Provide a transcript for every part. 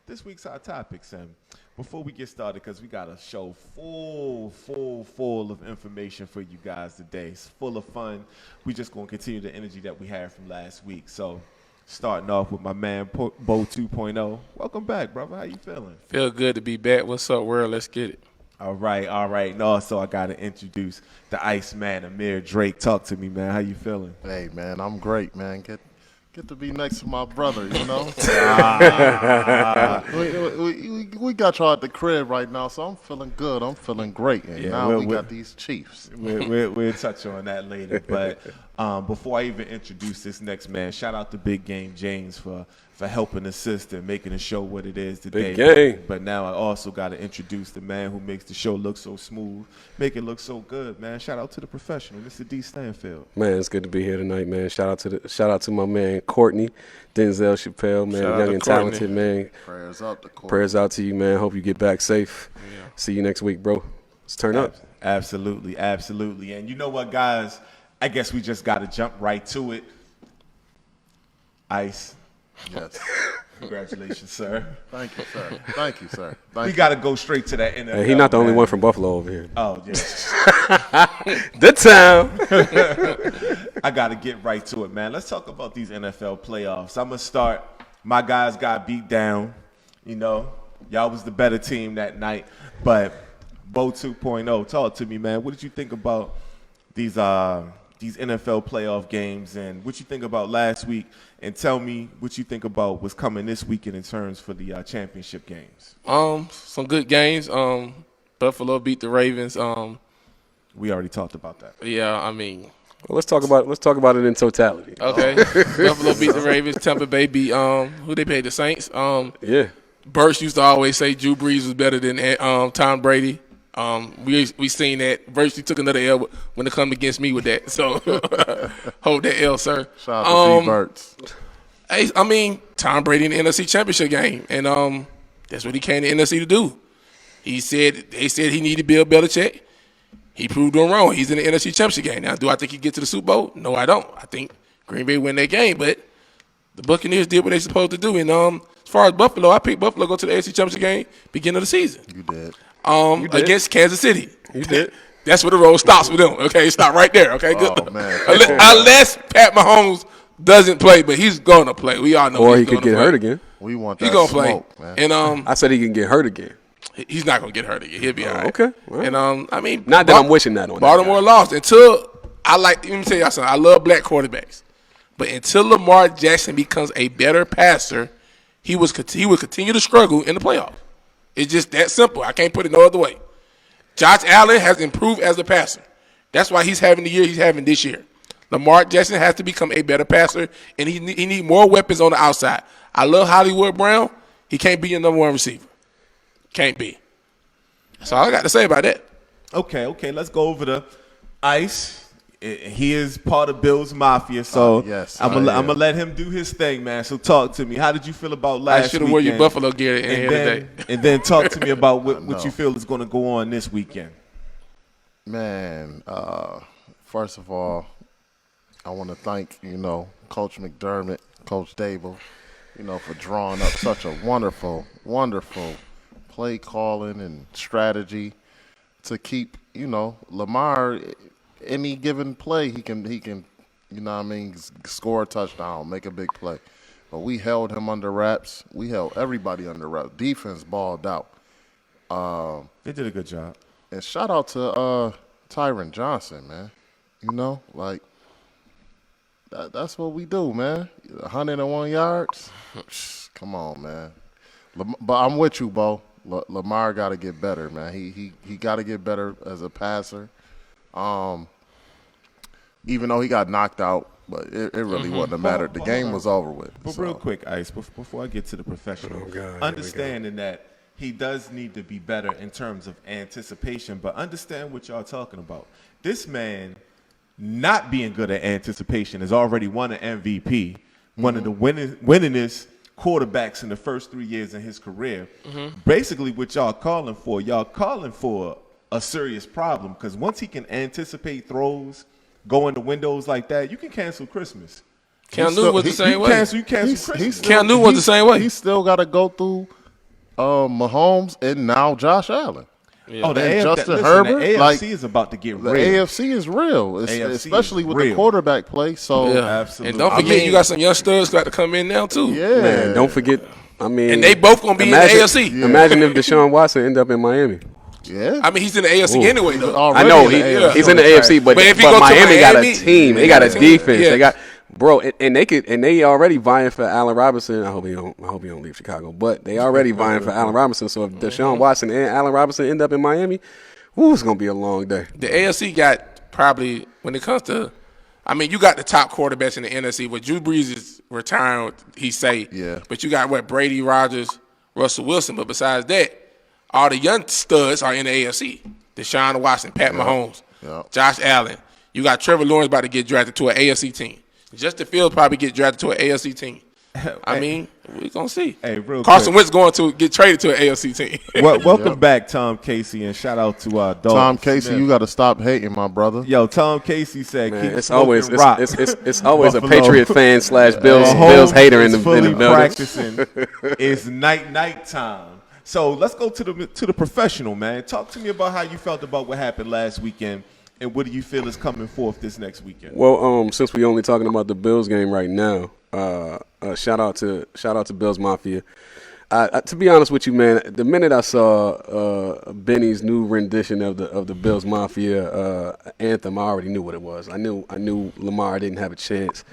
this week's hot topics. And before we get started, because we got a show full of information for you guys today. It's full of fun. We just going to continue the energy that we had from last week. So starting off with my man, Bo 2.0. Welcome back, brother. How you feeling? Feel good to be back. What's up, world? Let's get it. All right. And also, I got to introduce the Iceman, Amir Drake. Talk to me, man. How you feeling? Hey, man, I'm great, man. Get to be next to my brother, you know? we got y'all at the crib right now, so I'm feeling good. I'm feeling great. And now we got these Chiefs. We'll touch on that later. But before I even introduce this next man, shout out to Big Game James for helping assist and making the show what it is today. Big game. But now I also got to introduce the man who makes the show look so smooth, make it look so good, man. Shout out to the professional, Mr. D. Stanfield. Man, it's good to be here tonight, man. Shout out to my man Courtney, Denzel Chappelle, man, young and talented, man. Prayers up to Courtney. Prayers out to you, man. Hope you get back safe. Yeah. See you next week, bro. Let's turn up. Absolutely. And you know what, guys? I guess we just got to jump right to it. Ice. Yes. Congratulations, sir. Thank you, sir. We got to go straight to that NFL. Hey, he's not the only one from Buffalo over here. Oh, yeah. The town. I got to get right to it, man. Let's talk about these NFL playoffs. I'm going to start. My guys got beat down. You know, y'all was the better team that night. But Bo 2.0, talk to me, man. What did you think about these NFL playoff games, and what you think about last week, and tell me what you think about what's coming this weekend in terms for the championship games? Some good games. Buffalo beat the Ravens. We already talked about that. Yeah, I mean. Well, let's talk about it in totality. Okay. Buffalo beat the Ravens. Tampa Bay beat who they played, the Saints. Yeah. Burst used to always say Drew Brees was better than Tom Brady. We seen that. Virtually took another L when it come against me with that. So hold that L, sir. Shout out to Burts. I mean, Tom Brady in the NFC Championship game, and that's what he came to NFC to do. They said he needed Bill Belichick. He proved them wrong. He's in the NFC Championship game. Now, do I think he get to the Super Bowl? No, I don't. I think Green Bay win that game, but the Buccaneers did what they supposed to do. And as far as Buffalo, I picked Buffalo to go to the NFC Championship game beginning of the season. You did. Against Kansas City. You did. That's where the road stops with them. Okay, stop right there. Okay, good. Oh, man. Unless Pat Mahomes doesn't play, but he's gonna play. We all know. Or he could get hurt again. We want that He's gonna smoke, play. man. And I said he can get hurt again. he's not gonna get hurt again. He'll be all right. Okay. Well, And I mean, not that I'm wishing that on Baltimore lost until let me tell y'all something. I love black quarterbacks, but until Lamar Jackson becomes a better passer, he would continue to struggle in the playoffs. It's just that simple. I can't put it no other way. Josh Allen has improved as a passer. That's why he's having the year he's having this year. Lamar Jackson has to become a better passer, and he need more weapons on the outside. I love Hollywood Brown. He can't be your number one receiver. Can't be. That's all I got to say about that. Okay. Let's go over to Ice. He is part of Bill's Mafia, so yes, I'm gonna let him do his thing, man. So talk to me. How did you feel about last weekend? I should have worn your Buffalo gear in here today. And then talk to me about what you feel is going to go on this weekend. Man, first of all, I want to thank, Coach McDermott, Coach Dable, for drawing up such a wonderful play calling and strategy to keep, Lamar – any given play, he can, score a touchdown, make a big play. But we held him under wraps. We held everybody under wraps. Defense balled out. They did a good job. And shout out to Tyron Johnson, man. That's what we do, man. 101 yards. Come on, man. But I'm with you, Bo. Lamar got to get better, man. He got to get better as a passer. Even though he got knocked out, but it really wouldn't have mattered. The game was over with. But real quick, Ice, before I get to the professional, understanding that he does need to be better in terms of anticipation, but understand what y'all talking about. This man not being good at anticipation has already won an MVP, one of the winningest quarterbacks in the first 3 years in his career. Basically, what y'all calling for a serious problem, because once he can anticipate throws, go into windows like that, you can cancel Christmas. Cam Newton was the same way. You cancel Christmas. Cam Newton was the same way. He still got to go through Mahomes and now Josh Allen. Yeah. Oh, the And Justin listen, Herbert, the AFC like, is about to get The real. AFC is real, AFC especially is with real. the quarterback play. So, Yeah, Absolutely. And don't forget, you got some young studs got to come in now too. yeah. Man, don't forget. I mean, And they both gonna be in the AFC. Yeah. Imagine if Deshaun Watson end up in Miami. Yeah. I mean, he's in the AFC anyway, though. Already I know in the AFC. he's in the AFC, but But if he go to Miami got a Miami, team. They they got got a a team. defense. Yeah. They got and they already vying for Allen Robinson. I hope he don't leave Chicago. But they already vying for Allen Robinson. So if Deshaun Watson and Allen Robinson end up in Miami, it's gonna be a long day. The AFC got probably, when it comes to, I mean, you got the top quarterbacks in the NFC. But Drew Brees is retiring, he say. Yeah. But you got Brady, Rodgers, Russell Wilson. But besides that, all the young studs are in the AFC. Deshaun Watson, Pat Mahomes, Josh Allen. You got Trevor Lawrence about to get drafted to an AFC team. Justin Fields probably get drafted to an AFC team. I mean, we're going to see. Hey, real Carson quick. Wentz going to get traded to an AFC team. Welcome back, Tom Casey, and shout out to dog. Tom Casey, Smith. you got to stop hating, my brother. Yo, Tom Casey said, Man, "Keep it's smoking always rock." it's always a Buffalo. Patriot fan / Bills Mahomes hater in is the fully building. practicing. It's night time. So let's go to the professional, man. Talk to me about how you felt about what happened last weekend, and what do you feel is coming forth this next weekend? Well, since we only talking about the Bills game right now, shout out to Bills Mafia. To be honest with you, man, the minute I saw Benny's new rendition of the Bills Mafia anthem, I already knew what it was. I knew Lamar didn't have a chance.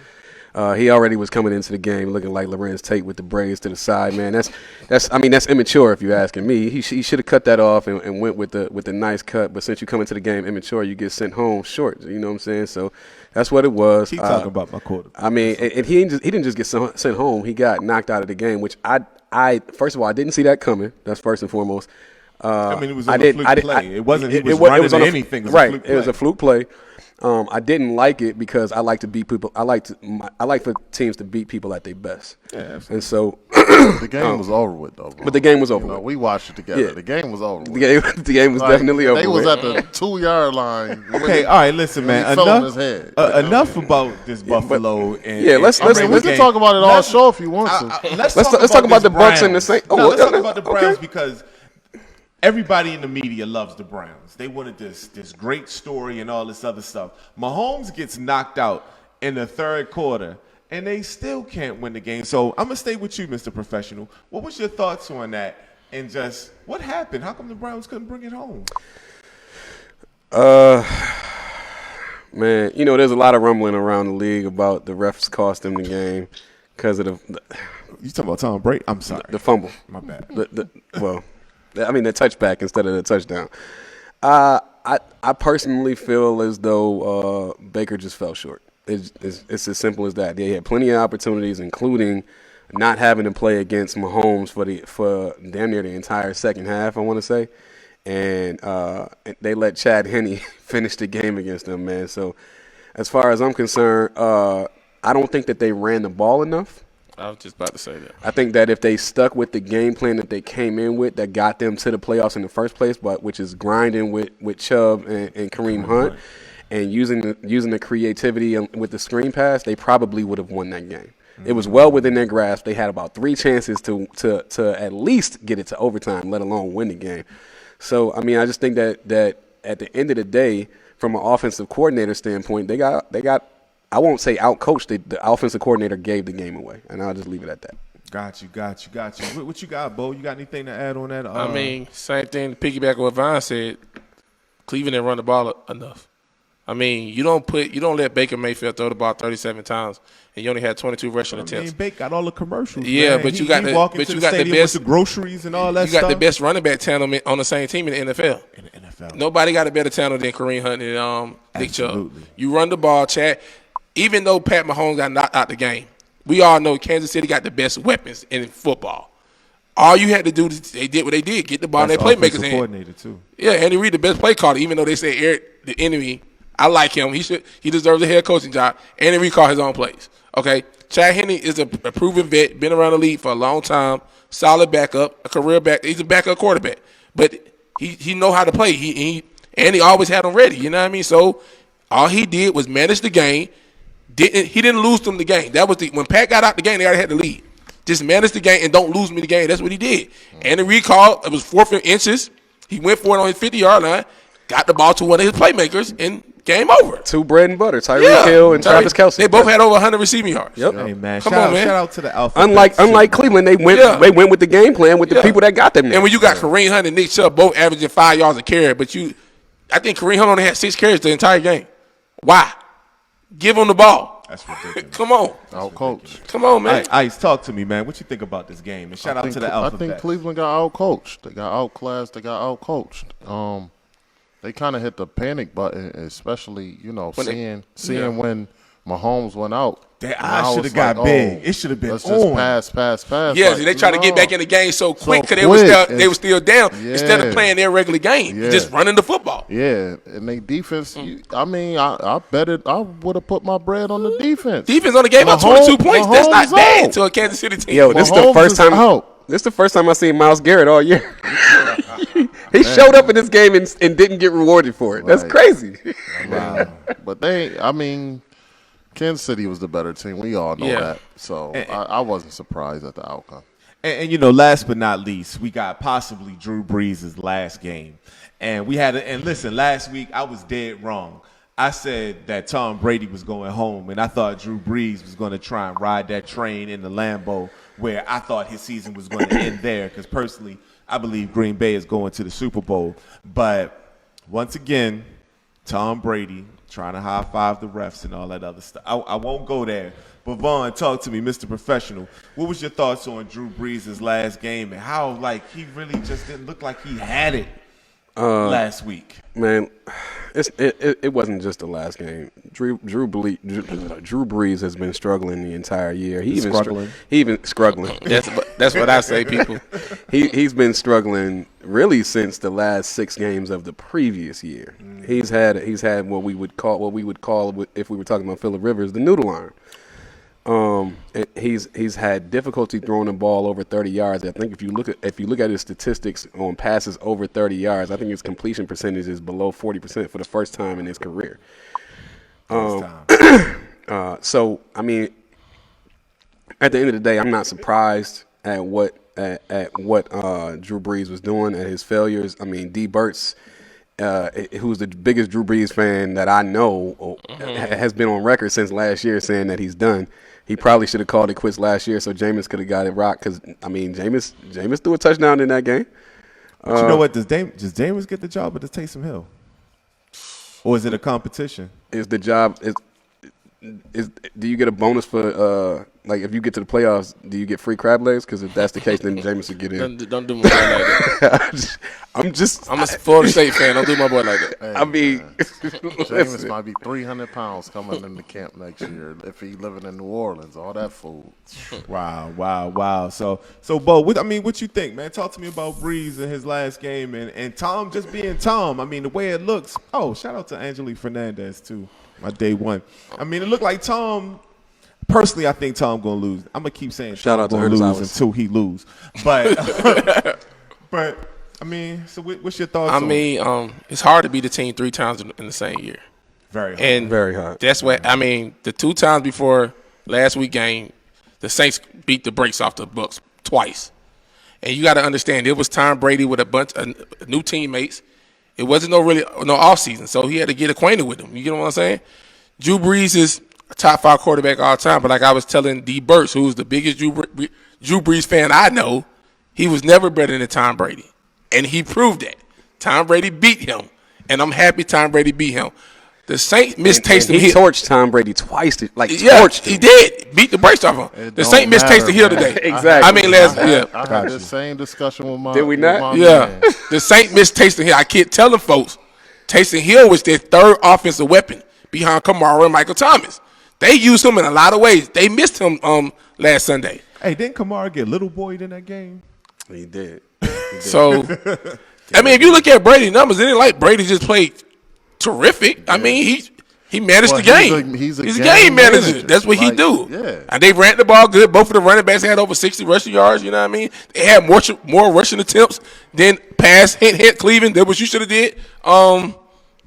He already was coming into the game looking like Lorenz Tate with the braids to the side, man. That's immature if you're asking me. He should have cut that off and went with the nice cut. But since you come into the game immature, you get sent home short. You know what I'm saying? So that's what it was. Keep talking about my quarterback. I mean, and he didn't just get sent home. He got knocked out of the game, which I first of all I didn't see that coming. That's first and foremost. I mean, it was a fluke play. It wasn't. He was it running was to on anything. It was right. A fluke It was a fluke play. I didn't like it because I like to beat people. I like for teams to beat people at their best. Yeah, absolutely. And so The game was over with, though, bro. But the game was over You know, with. we watched it together. Yeah. The game was over with. the game was Like, definitely over. They was with. at the 2-yard line. Okay, all right. Listen, man. He fell on his head. Enough about this Buffalo. let's We can talk about it all show if you want to. Let's talk about this the Bucks and the Browns. Saints. No, Oh, let's talk about the Browns okay. because everybody in the media loves the Browns. They wanted this great story and all this other stuff. Mahomes gets knocked out in the third quarter, and they still can't win the game. So I'm gonna stay with you, Mr. Professional. What was your thoughts on that? And just what happened? How come the Browns couldn't bring it home? Man, there's a lot of rumbling around the league about the refs cost them the game because of You talking about Tom Brady? I'm sorry. the fumble. My bad. The touchback instead of the touchdown. I personally feel as though Baker just fell short. It's as simple as that. They had plenty of opportunities, including not having to play against Mahomes for damn near the entire second half, I want to say. And they let Chad Henne finish the game against them, man. So as far as I'm concerned, I don't think that they ran the ball enough. I was just about to say that. I think that if they stuck with the game plan that they came in with that got them to the playoffs in the first place, which is grinding with Chubb and Kareem Hunt and using the creativity with the screen pass, they probably would have won that game. It was well within their grasp. They had about 3 chances to at least get it to overtime, let alone win the game. So, I mean, I just think that at the end of the day, from an offensive coordinator standpoint, they got I won't say outcoached. The offensive coordinator gave the game away, and I'll just leave it at that. Got you. What you got, Bo? You got anything to add on that? I mean, same thing to piggyback on what Vaughn said. Cleveland didn't run the ball enough. I mean, you don't let Baker Mayfield throw the ball 37 times, and you only had 22 rushing attempts. Baker got all the commercials. Yeah, man. but you got the best with the groceries and all that. You got the best running back tandem on the same team in the NFL. Nobody got a better tandem than Kareem Hunt and Nick Chubb. You run the ball, Chad. Even though Pat Mahomes got knocked out the game, we all know Kansas City got the best weapons in football. All you had to do, they did what they did, get the ball in their playmakers' hand. Coordinator too. Yeah, Andy Reid, the best play caller, even though they say Eric, the enemy, I like him. He deserves a head coaching job. Andy Reid called his own plays. Okay, Chad Henne is a proven vet, been around the league for a long time, solid backup, a career back. He's a backup quarterback, but he know how to play. He always had them ready. You know what I mean? So all he did was manage the game. He didn't lose them the game. That was when Pat got out the game, they already had the lead. Just manage the game and don't lose me the game. That's what he did. And the recall, it was 4th inches. He went for it on his 50-yard line, got the ball to one of his playmakers, and game over. 2 bread and butter, Tyreek Hill and Travis Kelce. They both had over 100 receiving yards. Yep. Hey, man. Come on, man. Shout out to the Alpha. Unlike Cleveland, they went with the game plan with the people that got them there. And when you got Kareem Hunt and Nick Chubb both averaging 5 yards a carry, but I think Kareem Hunt only had 6 carries the entire game. Why? Give him the ball. That's ridiculous. Come on. Out-coached. Come on, man. Ice, talk to me, man. What you think about this game? And shout out to the Alpha. I think Cleveland got out-coached. They got outclassed. They got out-coached. They kind of hit the panic button, especially, seeing when Mahomes went out. Their eyes should have got big. It should have been let's on. just pass. Yeah, Like, they try to get back in the game so quick because quick. they were still down instead of Yeah. playing their regular game, Yeah. just running the football. Yeah, and they defense. I bet it. I would have put my bread on the defense. Defense only gave up Mahomes- 22 points. That's not Mahomes bad out. to a Kansas City team. Yo, this is the Mahomes first is time. out. This is the first time I seen Myles Garrett all year. He showed up in this game and didn't get rewarded for it. That's Right. crazy. Wow. But Kansas City was the better team. We all know that. So I wasn't surprised at the outcome. And last but not least, we got possibly Drew Brees' last game. And listen, last week I was dead wrong. I said that Tom Brady was going home, and I thought Drew Brees was going to try and ride that train in the Lambeau where I thought his season was going to end there because personally, I believe Green Bay is going to the Super Bowl. But once again, Tom Brady trying to high-five the refs and all that other stuff. I won't go there. But Vaughn, talk to me, Mr. Professional. What was your thoughts on Drew Brees' last game and how, he really just didn't look like he had it last week? Man, it wasn't just the last game. Drew Brees has been struggling the entire year. Struggling. That's what I say, people. He's been struggling really since the last 6 games of the previous year. He's had what we would call if we were talking about Phillip Rivers, the noodle arm. He's had difficulty throwing the ball over 30 yards. I think if you look at his statistics on passes over 30 yards, I think his completion percentage is below 40% for the first time in his career. So I mean, at the end of the day, I'm not surprised at what Drew Brees was doing, at his failures. I mean, D. Burt's, who's the biggest Drew Brees fan that I know, has been on record since last year saying that he's done. He probably should have called it quits last year so Jameis could have got it rocked because, I mean, Jameis threw a touchdown in that game. But you know what? Does Jameis get the job or does Taysom Hill? Or is it a competition? Is the job do you get a bonus for if you get to the playoffs, do you get free crab legs? Because if that's the case, then Jameis would get in. Don't do my boy like that. I'm a Florida State fan. Don't do my boy like that. Hey, I mean, Jameis might be 300 pounds coming into camp next year if he living in New Orleans. All that food. Wow. So Bo, what you think, man? Talk to me about Brees in his last game and Tom just being Tom. I mean, the way it looks. Oh, shout out to Angelique Fernandez too. My day one. I mean, it looked like Tom. Personally, I think Tom gonna lose. I'm gonna keep saying shout Tom out to gonna Ernest lose Hours. until he lose. But I mean, so what's your thoughts? It's hard to beat the team 3 times in the same year. Very hard. And very hard. That's what the 2 times before last week game, the Saints beat the brakes off the Bucs twice. And you got to understand, it was Tom Brady with a bunch of new teammates. It wasn't no off season, so he had to get acquainted with them. You get what I'm saying? Drew Brees is a top 5 quarterback all time, but like I was telling D. Burt's, who's the biggest Drew Brees fan I know, he was never better than Tom Brady, and he proved that. Tom Brady beat him, and I'm happy Tom Brady beat him. The Saints mistasted him. He torched Tom Brady twice. Torched him. He did. Beat the brakes off him. The Saints mistasted Hill today. Exactly. I had the same discussion with my. Did we not? Man. The Saints mistasted Hill. I keep telling folks, Taysom Hill was their 3rd offensive weapon behind Kamara and Michael Thomas. They used him in a lot of ways. They missed him last Sunday. Hey, didn't Kamara get little boyed in that game? He did. So, if you look at Brady's numbers, it ain't like Brady just played terrific. Yeah. I mean, he managed the game. He's a game manager. That's what he do. Yeah. And they ran the ball good. Both of the running backs had over 60 rushing yards. You know what I mean? They had more rushing attempts than pass hit Cleveland. That's what you should have did.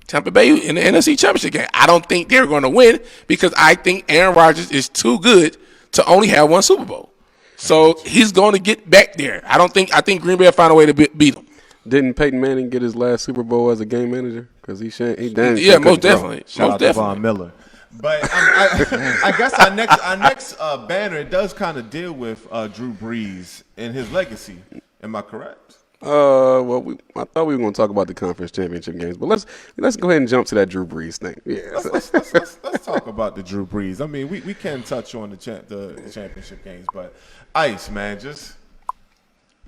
Tampa Bay in the NFC Championship game. I don't think they're going to win because I think Aaron Rodgers is too good to only have 1 Super Bowl. So he's going to get back there. I think Green Bay will find a way to beat him. Didn't Peyton Manning get his last Super Bowl as a game manager? Because he damn Yeah, most definitely. Shout Most out definitely. to Von Miller. But I guess our next banner, it does kind of deal with Drew Brees and his legacy. Am I correct? Well, I thought we were going to talk about the conference championship games, but let's go ahead and jump to that Drew Brees thing. Yeah, Let's talk about the Drew Brees. I mean, we can touch on the championship games, but Ice, man, just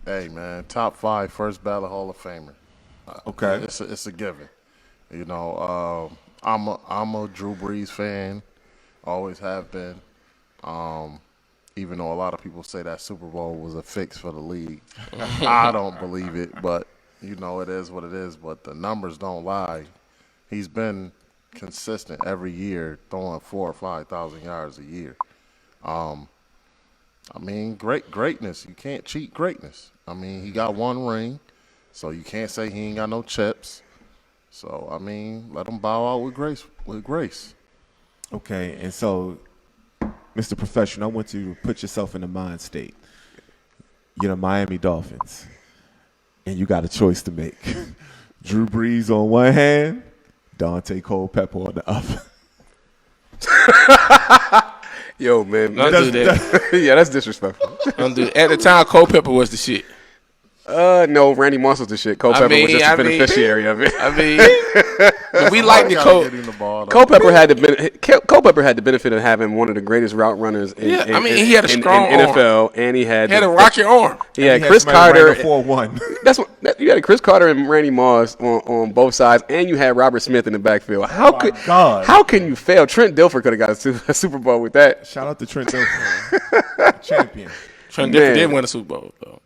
Hey, man, top 5 first ballot Hall of Famer. okay. It's a given. You know, I'm a Drew Brees fan. Always have been. Even though a lot of people say that Super Bowl was a fix for the league, I don't believe it. But you know, it is what it is. But the numbers don't lie. He's been consistent every year, throwing 4,000 or 5,000 yards a year. I mean, greatness. You can't cheat greatness. I mean, he got one ring, so you can't say he ain't got no chips. So I mean, let him bow out with grace. Okay, and so, Mr. Professional, I want you to put yourself in the mind state. You're the Miami Dolphins, and you got a choice to make. Drew Brees on one hand, Dante Culpepper on the other. yo, man, Don't do that. yeah, that's disrespectful. Don't do that. At the time, Culpepper was the shit. No, Randy Moss was the shit. Culpepper was just the beneficiary of it. I mean, but we like the Culpepper had the benefit of having one of the greatest route runners in, he had a strong in NFL, and he had a rocket arm. He had Chris Carter. 4-1. You had Chris Carter and Randy Moss on both sides, and you had Robert Smith in the backfield. How can you fail? Trent Dilfer could have got a Super Bowl with that. Shout out to Trent Dilfer, champion. Trent Dilfer did win a Super Bowl though.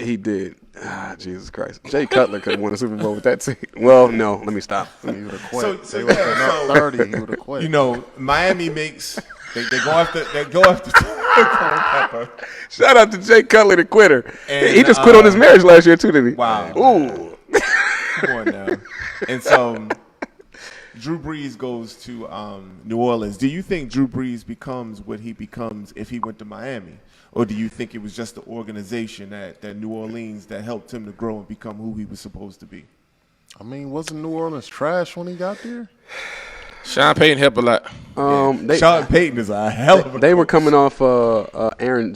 He did. Jesus Christ. Jay Cutler could have won a Super Bowl with that team. Well, no, let me stop. He would have quit. So, They would have been up 30. He would have quit. You know, Miami makes they go after Culpepper. Shout out to Jay Cutler, the quitter. And, he just quit on his marriage last year too, didn't he? Wow. Ooh. Come on now. And so Drew Brees goes to New Orleans. Do you think Drew Brees becomes what he becomes if he went to Miami? Or do you think it was just the organization at New Orleans that helped him to grow and become who he was supposed to be? I mean, wasn't New Orleans trash when he got there? Sean Payton helped a lot. Sean Payton is a hell of a They were coming off Aaron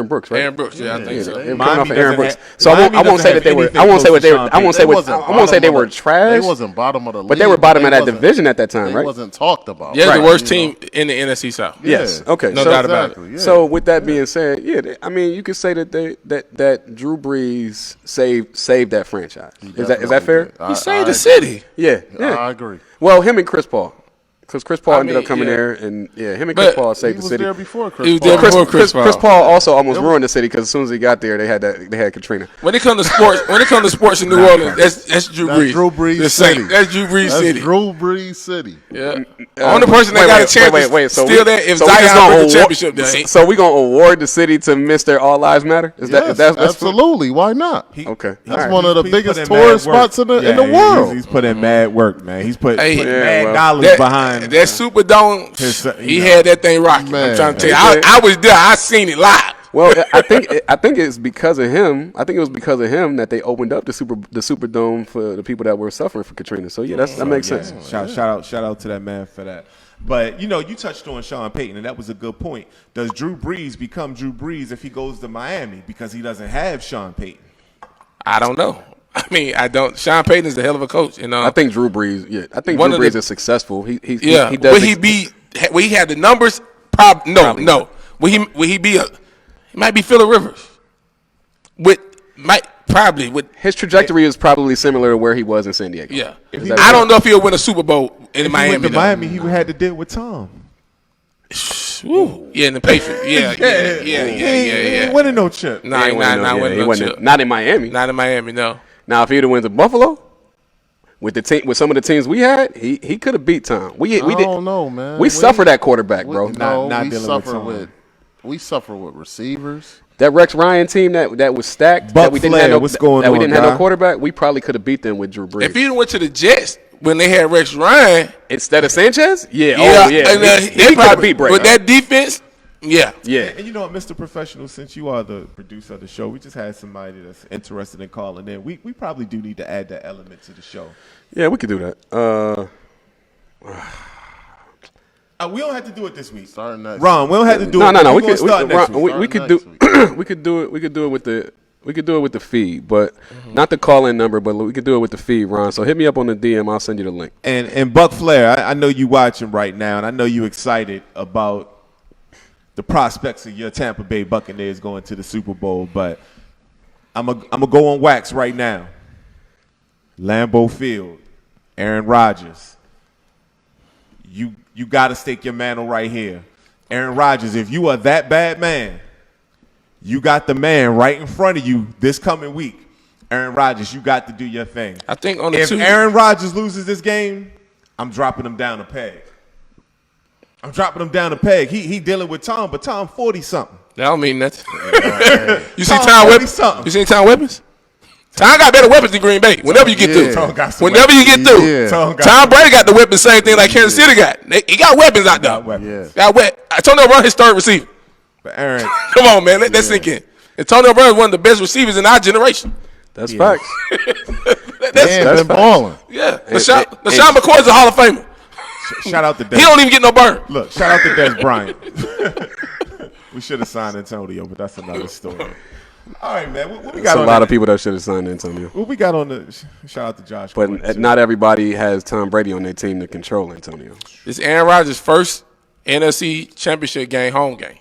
Brooks, right? Aaron Brooks, yeah, I think so. They were coming Miami off of Aaron doesn't Brooks. So I won't say that they were. I won't say what they were. I won't say they were trash. They wasn't bottom of the league. But they were bottom of that division at that time, They right? wasn't talked about. Yeah, Right. the worst team in the NFC South. Yes. Okay. No so, doubt about it. Yeah. So with that being said, I mean, you could say that that Drew Brees saved that franchise. Is that fair? He saved the city. Yeah. I agree. Well, him and Chris Paul. Because Chris Paul ended up coming yeah. there, and him and Chris Paul He saved the was city. there before He was Chris there Paul. before Chris Paul. Chris Paul also almost ruined the city because as soon as he got there, they had Katrina. When it comes to sports in New Orleans, that's Drew Brees. That's Drew Brees The City. same. That's Drew Brees That's City. Drew Brees City. Yeah. Only person that got a championship So still there if so we just Zion gonna wins the championship. There. So we gonna award the city to Mr. All Lives Matter? Is Yes, that's absolutely. Why not? Okay. That's All right. one of the He's biggest put in tourist mad work. spots in the Yeah, world. He's put in mad work, man. He's put Hey, mad well, dollars behind. That Superdome, He had that thing rocking. Man. I'm trying to tell you, I was there. I seen it live. Well, I think it's because of him. I think it was because of him that they opened up the Superdome for the people that were suffering from Katrina. So that makes sense. Shout out to that man for that. But you touched on Sean Payton, and that was a good point. Does Drew Brees become Drew Brees if he goes to Miami because he doesn't have Sean Payton? I don't know. I mean, I don't. Sean Payton is a hell of a coach. I think Drew Brees. Yeah, I think One Drew of Brees the- is successful. He does. Will he be? Will he have the numbers? No. Will he be he might be Phillip Rivers. With His trajectory is probably similar to where he was in San Diego. yeah. Is that I don't know if he'll win a Super Bowl in If Miami. he went to though. Miami, he would have to deal with Tom. Woo. Yeah, in the Patriots. Yeah. He ain't winning no chip. Nah, He not wasn't- winning he no wasn't- chip. Not in Miami. Not in Miami, no. Now, if he'd have went to Buffalo with the team, with some of the teams we had, he could have beat Tom. We I did. don't know, man. We suffered that quarterback, bro. Not we dealing with suffer Tom. we suffer with receivers. That Rex Ryan team that was stacked. Buck that we didn't Flair, have no, what's going that we on, didn't have guy? no quarterback. We probably could have beat them with Drew Brees. If he went to the Jets when they had Rex Ryan, Instead of Sanchez, yeah, yeah, oh yeah, and, he could have probably- beat Brett. with that defense, Yeah. And you know what, Mr. Professional, since you are the producer of the show, we just had somebody that's interested in calling in. We probably do need to add that element to the show. Yeah, we could do that. We don't have to do it this week. Starting next Ron, we don't have to do No, it. no, no. We could start next week. We could Starting do. next We could do it. We could do it with the. We could do it with the feed, but not the call-in number. But we could do it with the feed, Ron. So hit me up on the DM. I'll send you the link. And Buck Flair, I know you watching right now, and I know you excited about the prospects of your Tampa Bay Buccaneers going to the Super Bowl. But I'm gonna go on wax right now. Lambeau Field, Aaron Rodgers. You got to stake your mantle right here. Aaron Rodgers, if you are that bad man, you got the man right in front of you this coming week. Aaron Rodgers, you got to do your thing. I think on the if two. Aaron Rodgers loses this game, I'm dropping him down a peg. He dealing with Tom, but Tom 40-something. That don't mean nothing. You see Tom Tom 40 weapons? something. You seen Tom weapons? Tom got better weapons than Green Bay. Whenever you get Yeah. Tom through. got some Whenever you get through. Yeah. Tom Brady got the weapons, same thing like Kansas City got. He got weapons out there. weapons. Yeah. Got wet. Antonio Brown his third receiver. But Aaron, Come on, man. Let that sink in. Antonio Brown is one of the best receivers in our generation. That's facts. Damn, been balling. Yeah. LaShawn McCoy is a Hall of Famer. shout out to Des. He don't even get no burn. Look, shout out to Des Bryant. We should have signed Antonio, but that's another story. All right, man. What we got There's a on lot the- of people that should have signed Antonio. What we got on the shout out to Josh? But Gordon, too. not everybody has Tom Brady on their team to control Antonio. It's Aaron Rodgers' first NFC Championship game, home game.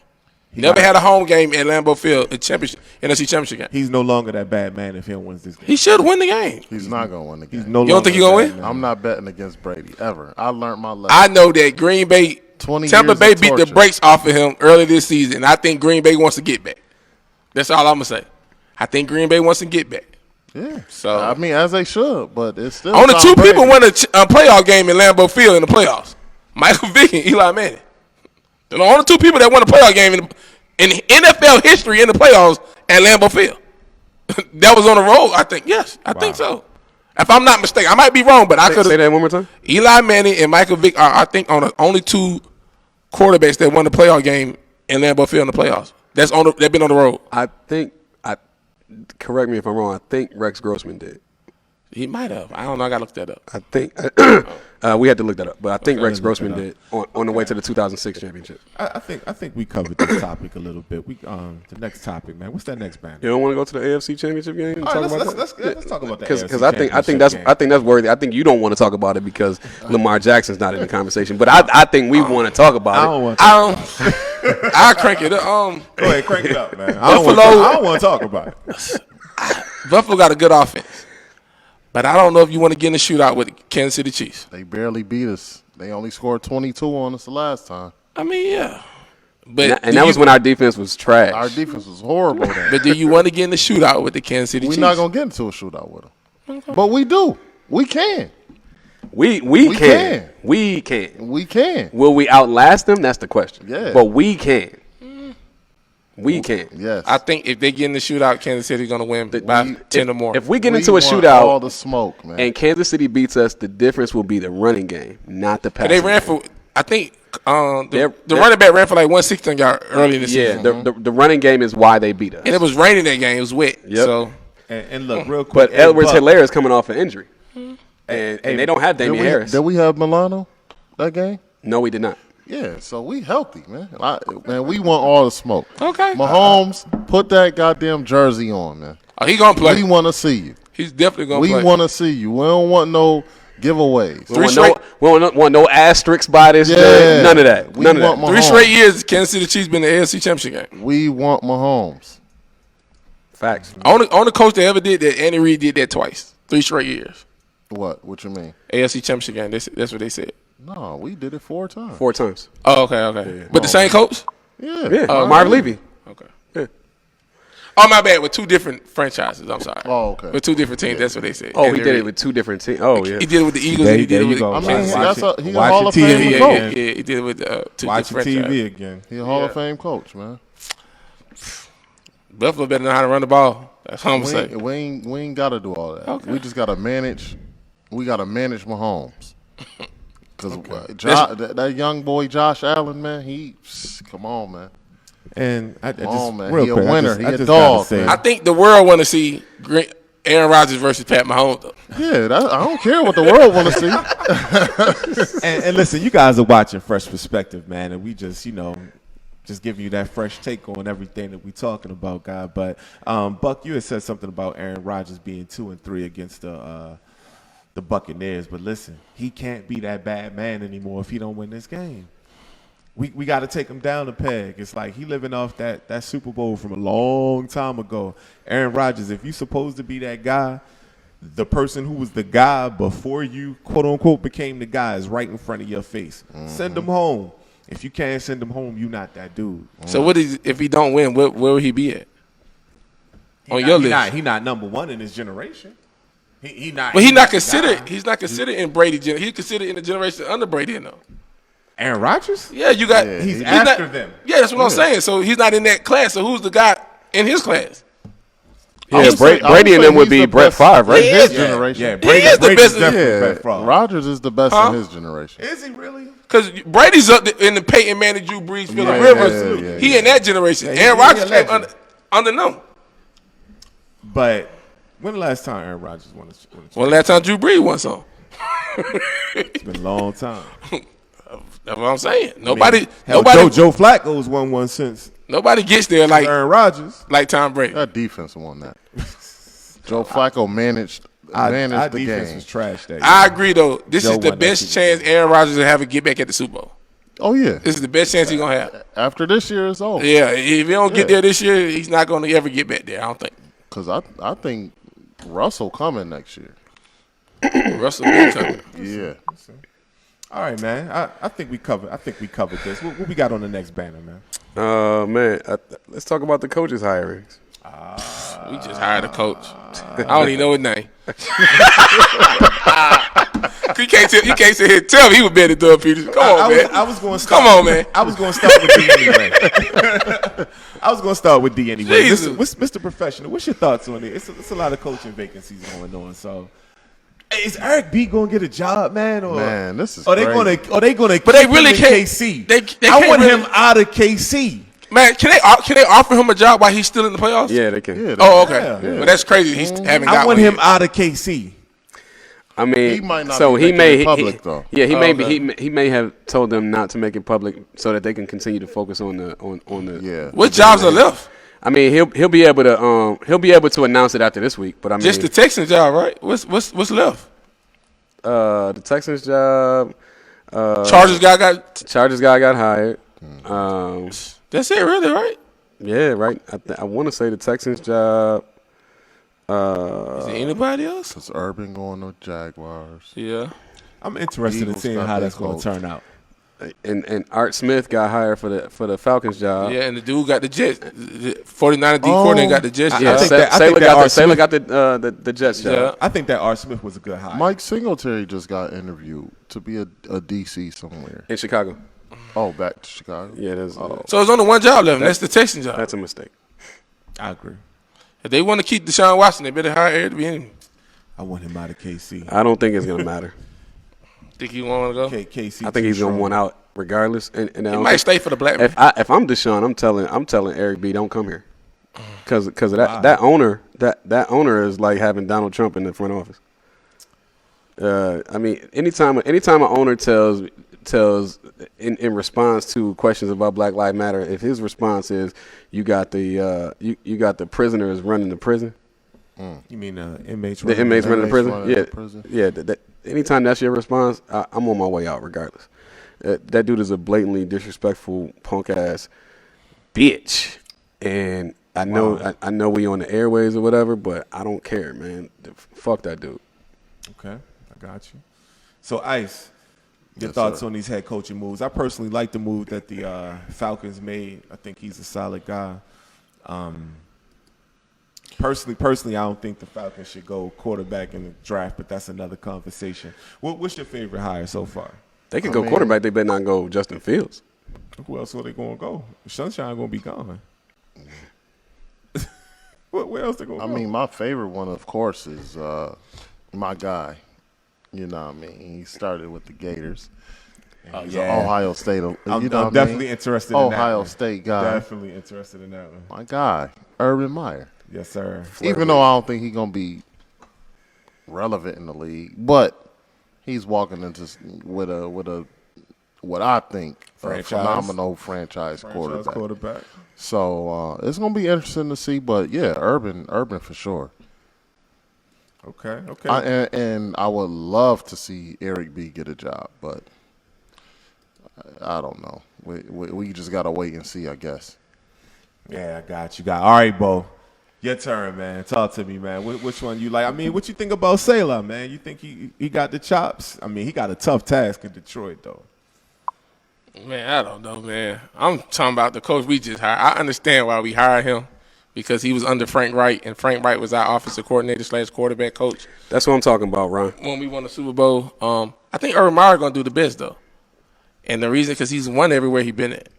Never had a home game at Lambeau Field, a NFC Championship game. He's no longer that bad man if he don't win this game. He should win the game. He's not gonna win the game. He's no You don't think he longer gonna that win? bad man. I'm not betting against Brady ever. I learned my lesson. I know that Green Bay, 20 Tampa years Bay of beat the torture. brakes off of him early this season. I think Green Bay wants to get back. That's all I'm gonna say. I think Green Bay wants to get back. Yeah. So I mean, as they should, but it's still only Tom two Brady. people won a playoff game in Lambeau Field in the playoffs: Michael Vick and Eli Manning. They're the only two people that won a playoff game in NFL history in the playoffs at Lambeau Field. That was on the road, I think. Yes, I think so. If I'm not mistaken, I might be wrong, but I could Say have. that one more time. Eli Manning and Michael Vick are, I think, on the only two quarterbacks that won the playoff game in Lambeau Field in the playoffs. They've been on the road. Correct me if I'm wrong. I think Rex Grossman did. He might have. I don't know. I got to look that up. I think we had to look that up, but I think Rex Grossman did on the way to the 2006 championship. I think we covered this topic a little bit. The next topic, man. What's that next band? You don't want to go to the AFC Championship game and All talk right, about let's talk about that. Because I think that's worthy. I think you don't want to talk about it because Lamar Jackson's not in the conversation. But I think we want to talk I about don't it. want. I'll crank it up. Go ahead, crank it up, man. Buffalo- I don't want to talk about it. Buffalo got a good offense. But I don't know if you want to get in a shootout with the Kansas City Chiefs. They barely beat us. They only scored 22 on us the last time. I mean, yeah. But And that was when our defense was trash. Our defense was horrible then. But do you want to get in the shootout with the Kansas City We're Chiefs? not going to get into a shootout with them. But we do. We can. we can. can. We can. We can. Will we outlast them? That's the question. Yeah. But we can. We can. Yes. I think if they get in the shootout, Kansas City's going to win by 10 or more. If we get We into a want shootout all the smoke, man. and Kansas City beats us, the difference will be the running game, not the passing They ran game. for, I think, the They're- running back ran for like 160 on y'all early in the Yeah, season. the running game is why they beat us. And it was raining that game. It was wet. Yep. So And look, real quick. But Edwards-Helaire is coming off an injury. And they don't have Damian Harris. Did we have Milano that game? No, we did not. Yeah, so we healthy, man. Man, we want all the smoke. Okay. Mahomes, put that goddamn jersey on, man. oh, he going to play. We want to see you. He's definitely going to We play. want to see you. We don't want no giveaways. We Three want no asterisks by this. Yeah. None of that. We None of want that. Mahomes. 3 straight years, Kansas City Chiefs been in the AFC Championship game. We want Mahomes. Facts. Only coach that ever did that, Andy Reid did that twice. 3 straight years. What? What you mean? AFC Championship game. That's what they said. No, we did it 4 times. 4 times. Oh, okay. But the same coach? Yeah. Yeah. Marv Levy. Okay. Yeah. Oh, my bad. With 2 different franchises. I'm sorry. Oh, okay. With 2 different teams. That's what they said. Oh, Andy he did Reid. it with 2 different teams. Oh, yeah. He did it with the Eagles. There- and he did there it you with go. I mean, Watch he's it. a Hall of Watch your Fame TV coach. again. Yeah, he did it with 2 Watch different your franchises. TV again. He's a Hall of Fame coach, man. Buffalo better know how to run the ball. That's what I'm We saying. ain't got to do all that. Okay. We just got to manage. We got to manage Mahomes. Because that young boy Josh Allen, man, come on, man. And I Come just on, man. real He a quick, winner. He I a just dog, gotta say, man. I think the world want to see Aaron Rodgers versus Pat Mahomes, though. Yeah, I don't care what the world want to see. and listen, you guys are watching Fresh Perspective, man, and we just, just giving you that fresh take on everything that we talking about, guy. But Buck, you had said something about Aaron Rodgers being 2-3 against the Buccaneers, but listen, he can't be that bad man anymore if he don't win this game. We got to take him down a peg. It's like he living off that Super Bowl from a long time ago. Aaron Rodgers, if you supposed to be that guy, the person who was the guy before you, quote unquote, became the guy is right in front of your face. Mm-hmm. Send him home. If you can't send him home, you not that dude. Mm-hmm. So if he don't win? Where will he be at on your list? He not number one in his generation. He not. But he's not considered. He's not considered in Brady. He's considered in the generation under Brady, though. Aaron Rodgers? Yeah, you got. Yeah, he's after them. Yeah, that's what I'm saying. So he's not in that class. So who's the guy in his class? Yeah, Brady and them would be Brett Favre, right? In his generation. Yeah, He is the best. Brett Favre. Rodgers is the best in his generation. Is he really? Because Brady's up in the Peyton Manning, Drew Brees, Phillip Rivers. yeah, he in that generation. Yeah, Aaron he a Rodgers came legend. under them. But when the last time Aaron Rodgers won a Well, last time Drew Brees won some. It's been a long time. That's what I'm saying. Joe Flacco's won one since Nobody gets there like Aaron Rodgers. like Tom Brady. That defense won that. Joe Flacco managed Our the defense game. was trash that year. I agree, though. This Joe is the won that best Super chance Aaron Rodgers will have to get back at the Super Bowl. Oh, yeah. This is the best chance he's going to have. After this year, it's over. Yeah, if he don't get there this year, he's not going to ever get back there, I don't think. Because I think Russell coming next year. Russell been coming. Yeah. All right, man. I think we covered. This. What we got on the next banner, man? Man, let's talk about the coaches' hirings. We just hired a coach. I don't even know his name. You can't sit here and tell me he was better than Doug Peterson. Come on, man. I was going to start. Come on, man. I was going to start with D anyway. I was going to start with D anyway. Jesus. Mr. Professional, what's your thoughts on it? It's a lot of coaching vacancies going on. So, hey, is Eric B going to get a job, man? Or Man, this is are they crazy. going to? But they really can't. KC. They I can't want really- him out of KC. Man, can they offer him a job while he's still in the playoffs? Yeah, they can. Yeah, Oh, okay. Yeah. But that's crazy. He's haven't got I want one him yet. out of KC. I mean, He might not so be he making may it public, though. Yeah, he okay. he may have told them not to make it public so that they can continue to focus on the Yeah. What jobs are left? I mean, he'll be able to announce it after this week. But I mean, Just the Texans job, right? What's left? the Texans job. Chargers guy got hired. That's it, really, right? Yeah, right. I want to say the Texans job. Is there anybody else? Is Urban going to Jaguars? Yeah. I'm interested in Eagles seeing got how their that's going to coach. turn out. And Art Smith got hired for the Falcons job. Yeah, and the dude got the Jets. The 49er D coordinator got the Jets Yeah, I think job. that Saylor Art got the Jets job. Yeah. I think that Art Smith was a good hire. Mike Singletary just got interviewed to be a DC somewhere. In Chicago. Oh, back to Chicago? Yeah, So there's only one job left, and that's the Texans job. that's a mistake. I agree. If they want to keep Deshaun Watson, they better hire Eric B. I want him out of KC. I don't think it's gonna matter. Think you want to go? KC. I think he's gonna want out regardless. And I He don't might think- stay for the black man. if I'm Deshaun, I'm telling Eric B, don't come here, because of that owner is like having Donald Trump in the front office. I mean, anytime an owner tells in response to questions about Black Lives Matter, if his response is you got the prisoners running the prison, You mean inmates? the inmates running the prison, running yeah, the prison. yeah. Anytime that's your response, I'm on my way out regardless. That dude is a blatantly disrespectful punk ass bitch, and I know we on the airways or whatever, but I don't care, man. Fuck that dude. Okay, I got you. So Ice, your Yes, thoughts sir. on these head coaching moves? I personally like the move that the Falcons made. I think he's a solid guy. Personally, I don't think the Falcons should go quarterback in the draft, but that's another conversation. What's your favorite hire so far? They can go quarterback. They better not go Justin Fields. Who else are they going to go? Sunshine going to be gone. Where else they going to I go? mean, my favorite one, of course, is my guy. You know what I mean? He started with the Gators. He's an Ohio State. I'm definitely interested in that. Ohio State guy. Definitely interested in that one. My guy, Urban Meyer. Yes, sir. Even though I don't think he's gonna be relevant in the league, but he's walking into with a what I think a phenomenal franchise quarterback. So it's gonna be interesting to see. But yeah, Urban for sure. Okay. And I would love to see Eric B get a job, but I don't know. We just gotta wait and see, I guess. Yeah, I got you. All right, Bo. Your turn, man. Talk to me, man. Which one you like? I mean, what you think about Salah, man? You think he got the chops? I mean, he got a tough task in Detroit, though. Man, I don't know, man. I'm talking about the coach we just hired. I understand why we hired him because he was under Frank Wright, and Frank Wright was our offensive coordinator / quarterback coach. That's what I'm talking about, Ron. When we won the Super Bowl, I think Urban Meyer going to do the best, though. And the reason, because he's won everywhere he's been at.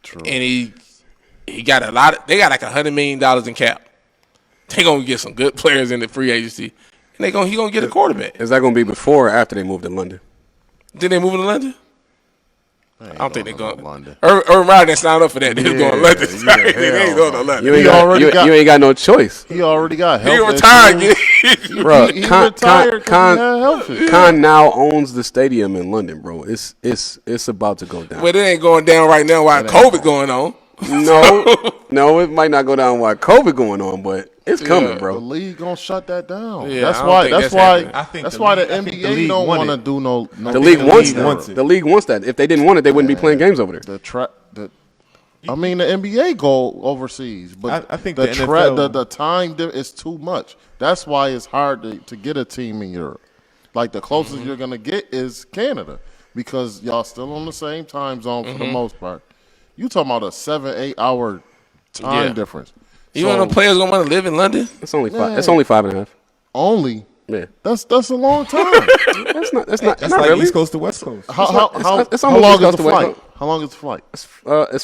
True. And he got a lot. They got like $100 million in cap. They gonna get some good players in the free agency, and he gonna get a quarterback. Is that gonna be before or after they move to London? Did they move to London? I don't think they're going to London. Urban Meyer didn't sign up for that. They was going to London. They ain't going to London. You ain't got no choice. He already got health. He retired. Bro, he retired because he had health issues. Khan now owns the stadium in London, bro. It's about to go down. But it ain't going down right now while COVID going on. No, it might not go down while COVID going on, but it's coming, bro. The league gonna shut that down. Yeah, that's why the NBA don't want to do no. The league wants it. The league wants that. If they didn't want it, they wouldn't be playing games over there. The NBA go overseas, but I think the time is too much. That's why it's hard to get a team in Europe. Like the closest you're gonna get is Canada because y'all still on the same time zone for the most part. You talking about a 7-8 hour time difference? You know players gonna want to live in London? It's only 5. It's only 5.5. Only. Yeah. That's a long time. That's not like really. East Coast to West Coast. How long is the flight? How long is the flight? It's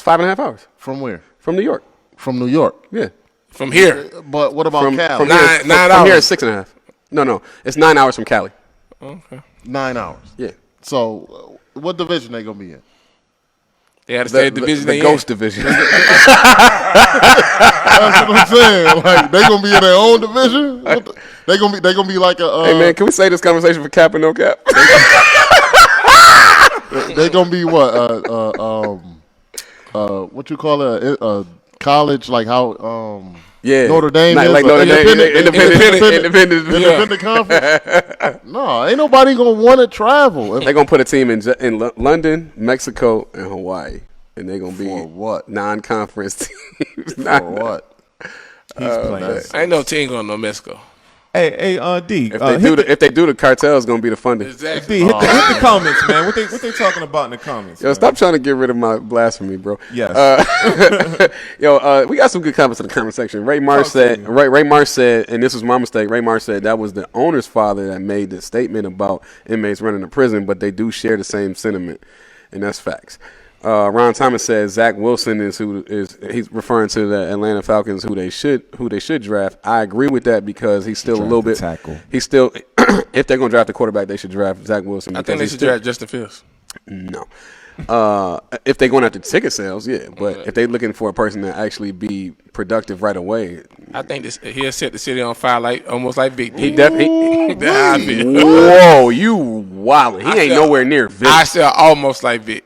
5.5 hours. From where? From New York. From New York. Yeah. From here. But what about Cali? From 9 hours. From here, it's 6.5. No, it's 9 hours from Cali. Okay. 9 hours. Yeah. So, what division they gonna be in? They had to stay at division. The Ghost division. That's what I'm saying. Like they gonna be in their own division. They gonna be like a. Hey man, can we say this conversation for cap and no cap? They gonna be what? What you call a college like how? Yeah, Notre Dame like Notre Dame, independent conference. No, ain't nobody gonna want to travel. They're gonna put a team in London, Mexico, and Hawaii, and they're gonna be for what? Non-conference teams. For what? He's playing. Ain't no team going to Mexico. Hey, D. If they do the cartel, it's gonna be the funding. Exactly. D, hit the comments, man. What they talking about in the comments? Yo, man? stop trying to get rid of my blasphemy, bro. Yes. We got some good comments in the comment section. Ray Marsh said, and this was my mistake. Ray Marsh said that was the owner's father that made the statement about inmates running the prison, but they do share the same sentiment, and that's facts. Ron Thomas says Zach Wilson he's referring to the Atlanta Falcons who they should draft. I agree with that because he's still a little bit tackle. He's still if they're gonna draft a quarterback, they should draft Zach Wilson. I think they should draft Justin Fields. No. If they're going after ticket sales, yeah. But if they're looking for a person to actually be productive right away, I think he'll set the city on fire almost like Vic. He definitely. Whoa, you wildin'. He ain't nowhere near Vic. I said almost like Vic.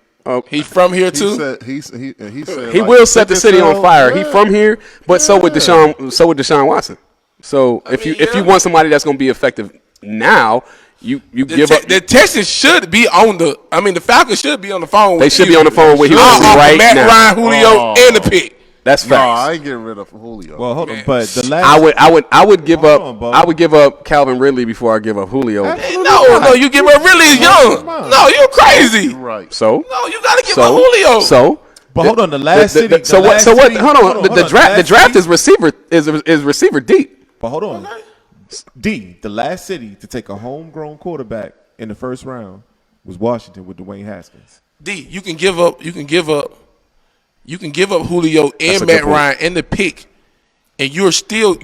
He from here too. He said he will set the city on fire. He from here, but so would Deshaun Watson. So if you want somebody that's going to be effective now, you give up. The Texans should be on the. I mean, the Falcons should be on the phone. They should be on the phone with Houston right Matt now. Ryan, Julio, and the pick. That's facts. No, I ain't getting rid of Julio. Well, hold on, but the last I would give up Calvin Ridley before I give up Julio. No, you give up Ridley young. No, you're crazy. You're right. So no, you gotta give up Julio. So. But hold on, the last city. Hold on. The draft is receiver deep. But hold on, D. The last city to take a homegrown quarterback in the first round was Washington with Dwayne Haskins. D. You can give up Julio and Matt Ryan in the pick, and you'll still.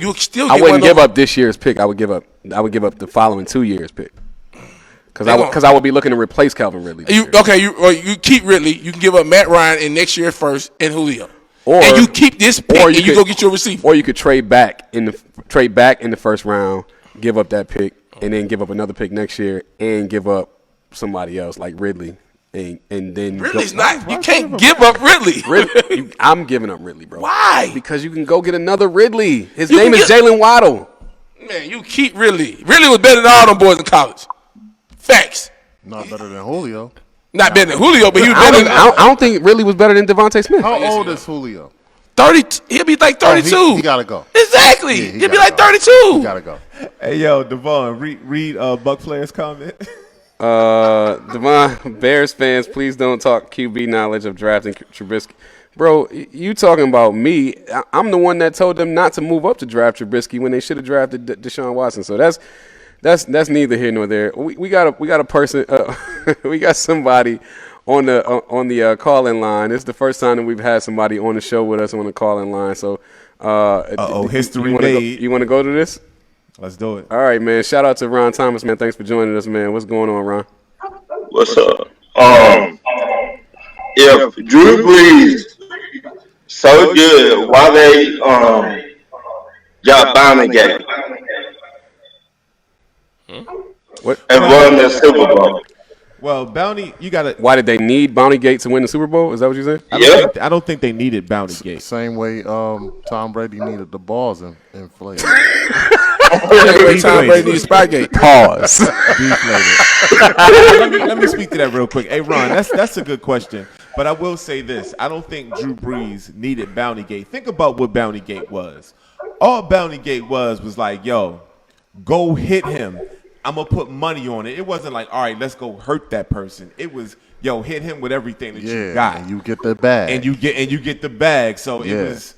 I wouldn't give up this year's pick. I would give up the following 2 years pick. Because I would be looking to replace Calvin Ridley. You keep Ridley. You can give up Matt Ryan in next year first and Julio. And you keep this pick and you go get your receiver. Or you could trade back in the first round, give up that pick, and then give up another pick next year and give up somebody else like Ridley. And then Ridley's not. You can't give up Ridley. I'm giving up Ridley, bro. Why? Because you can go get another Ridley. His name is Jalen Waddle. Man, you keep Ridley. Ridley was better than all them boys in college. Facts. Not better than Julio. Not better than Julio, but he was better than. I don't think Ridley was better than Devontae Smith. How old is Julio? 30. He'll be like 32. He gotta go. Exactly. Yeah, he'll be like 32. He gotta go. Hey, yo, Devon, read Buck Player's comment. Devon, Bears fans, please don't talk QB knowledge of drafting Trubisky. Bro, you talking about me. I'm the one that told them not to move up to draft Trubisky when they should have drafted Deshaun Watson. So that's neither here nor there. We got a person, we got somebody on the call-in line. It's the first time that we've had somebody on the show with us on the call-in line. So, history made. You want to go to this? Let's do it. All right, man. Shout out to Ron Thomas, man. Thanks for joining us, man. What's going on, Ron? What's up? If Drew Brees so good, why they got Bounty Gate What? and run the Super Bowl? Well, Bounty, you got to. Why did they need Bounty Gate to win the Super Bowl? Is that what you said? I don't think they needed Bounty Gate. Same way Tom Brady needed the balls inflated. Tom Brady needs Spygate. Pause. let me speak to that real quick. Hey, Ron, that's a good question. But I will say this. I don't think Drew Brees needed Bounty Gate. Think about what Bounty Gate was. All Bounty Gate was like, yo, go hit him. I'm going to put money on it. It wasn't like, all right, let's go hurt that person. It was, yo, hit him with everything that you got. And you get the bag. And you get the bag. So it was.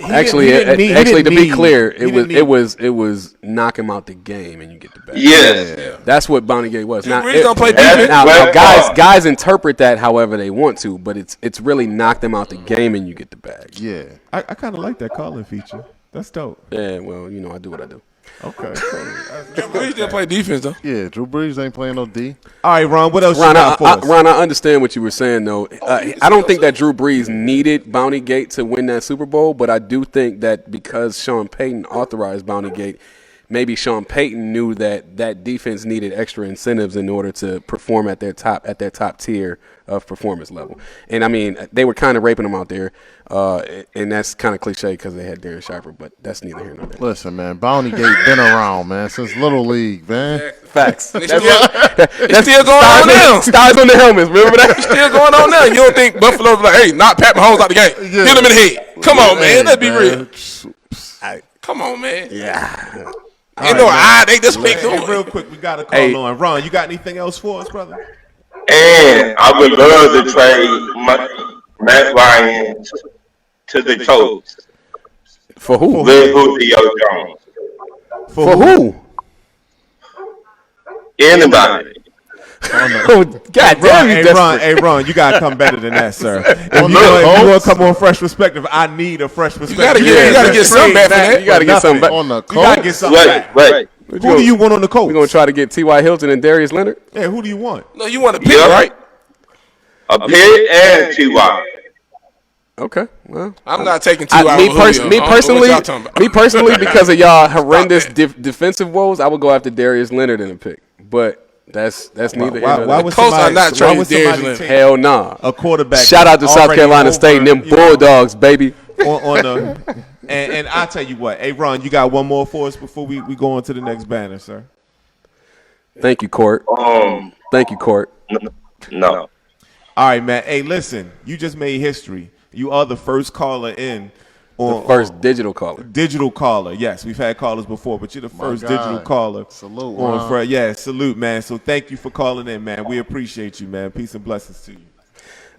To be clear, it was knock him out the game and you get the bag. Yes. That's what Bounty Gate was. Now, Brees don't play defense. now guys interpret that however they want to, but it's really knock them out the game and you get the bag. Yeah. I kind of like that calling feature. That's dope. Yeah, well, I do what I do. Okay. Drew Brees didn't play defense, though. Yeah, Drew Brees ain't playing no D. All right, Ron, what else Ron, you got for us? Ron, I understand what you were saying, though. I don't think that Drew Brees needed Bounty Gate to win that Super Bowl, but I do think that because Sean Payton authorized Bounty Gate, maybe Sean Payton knew that defense needed extra incentives in order to perform at their top tier of performance level. And, I mean, they were kind of raping them out there, and that's kind of cliche because they had Darren Sharper, but that's neither here nor there. Listen, man, Bounty Gate been around, man, since Little League, man. Facts. It's still going on now. Stars on the helmets, remember that? It's still going on now. You don't think Buffalo was like, hey, knock Pat Mahomes out the game. Yeah. Hit him in the head. Come on, man. Let's be real. real. Come on, man. Yeah. They just make Hey, going. real quick, we got a call on. Ron, you got anything else for us, brother? And I would love to trade Matt Ryan to the Colts For who? with Julio Jones. For who? Anybody. Oh, God damn you, Hey, Ron, you gotta come better than that, sir. If you want to come on Fresh Perspective, I need a fresh perspective. You gotta get something back for that. You gotta get something back. On the You gotta Colts? get something back. Wait. Who do you want on the Colts? We're gonna try to get T.Y. Hilton and Darius Leonard. Yeah, who do you want? No, you want to pick, Yeah. right? A pick and T.Y. Okay, well, I'm not taking T.Y. me over Julio. personally, I don't know what y'all talking about. me personally, because of y'all horrendous defensive woes, I would go after Darius Leonard in a pick. But that's neither here nor Why there. would Colts somebody, are not why trading would Darius somebody Leonard. take Hell nah. a quarterback? Shout out to South already Carolina State and them over, you know, Bulldogs, baby. on the and I'll tell you what. Hey, Ron, you got one more for us before we go on to the next banner, sir. Thank you, Court. Thank you, Court. No. All right, man. Hey, listen, you just made history. You are the first caller in. First digital caller. Digital caller. Yes, we've had callers before, but you're the first God. digital caller. Salute, on Ron. Fresh. Yeah, salute, man. So thank you for calling in, man. We appreciate you, man. Peace and blessings to you.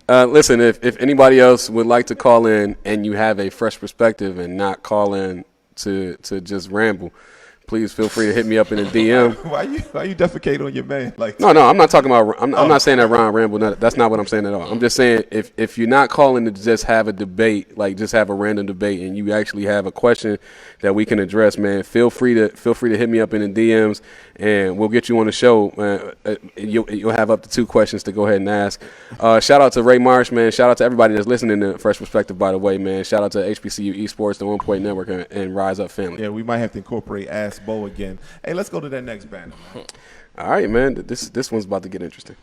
Listen, if anybody else would like to call in and you have a fresh perspective and not call in to just ramble, please feel free to hit me up in the DM. Why you defecate on your man? Like No, I'm not talking about. I'm not saying that Ron Ramble. That's not what I'm saying at all. I'm just saying if you're not calling to just have a debate, like just have a random debate, and you actually have a question that we can address, man, feel free to hit me up in the DMs, and we'll get you on the show. You'll have up to 2 questions to go ahead and ask. Shout out to Ray Marsh, man. Shout out to everybody that's listening to Fresh Perspective, by the way, man. Shout out to HBCU Esports, the OnPoint Network, and Rise Up family. yeah, we might have to incorporate Ask Bo again. Hey, let's go to that next banner, man. All right, man. This one's about to get interesting.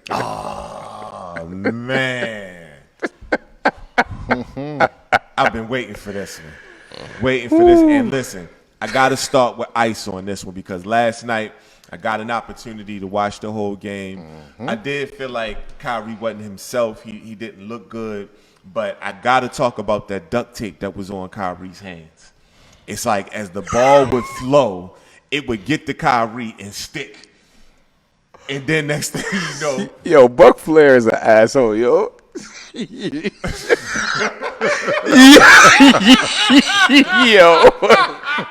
Oh man, I've been waiting for this one. And listen, I got to start with ice on this one because last night I got an opportunity to watch the whole game. I did feel like Kyrie wasn't himself. He didn't look good, but I got to talk about that duct tape that was on Kyrie's hands. It's like as the ball would flow, it would get to Kyrie and stick. And then next thing you know, Yo, Buck Flair is an asshole, yo.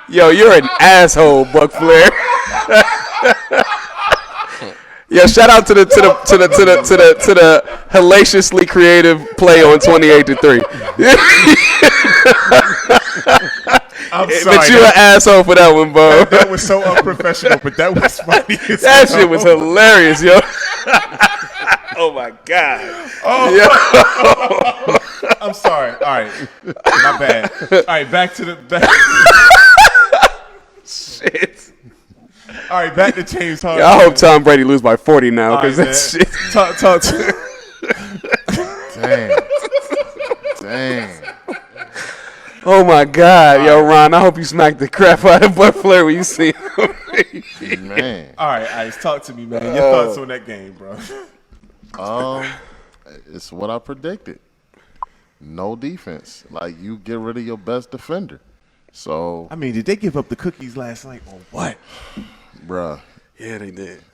Yo, you're an asshole, Buck Flair. Yo, shout out to the hellaciously creative play on 28-3. I'm sorry. But you're an asshole for that one, bro. That was so unprofessional, but that was funny. That shit was hilarious, yo. Oh my god. Oh. I'm sorry. All right, my bad. All right, back to the back. Shit. All right, back to James Harden. I hope Tom Brady lose by 40 now, because All right, that shit. Talk to. Dang. Oh my God, yo, Ron! I hope you smack the crap out of Buck Flair when you see him. Man. All right, Ice, talk to me, man. Your thoughts on that game, bro? It's what I predicted. No defense. Like, you get rid of your best defender. So, I mean, did they give up the cookies last night or what? bruh, Yeah, they did.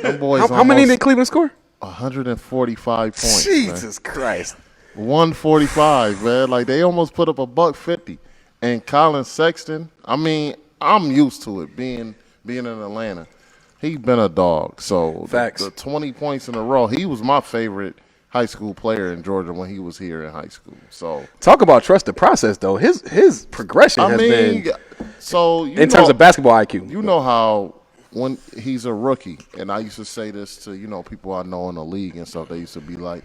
them boys How many did Cleveland score? 145 points. Jesus Christ! 145, man. Like, they almost put up $150. And Colin Sexton, I mean, I'm used to it being in Atlanta. He been a dog. So Facts. The 20 points in a row, he was my favorite high school player in Georgia when he was here in high school. So Talk about trust the process, though. His progression has been so in terms of basketball IQ. You know how when he's a rookie, and I used to say this to, people I know in the league and stuff, they used to be like,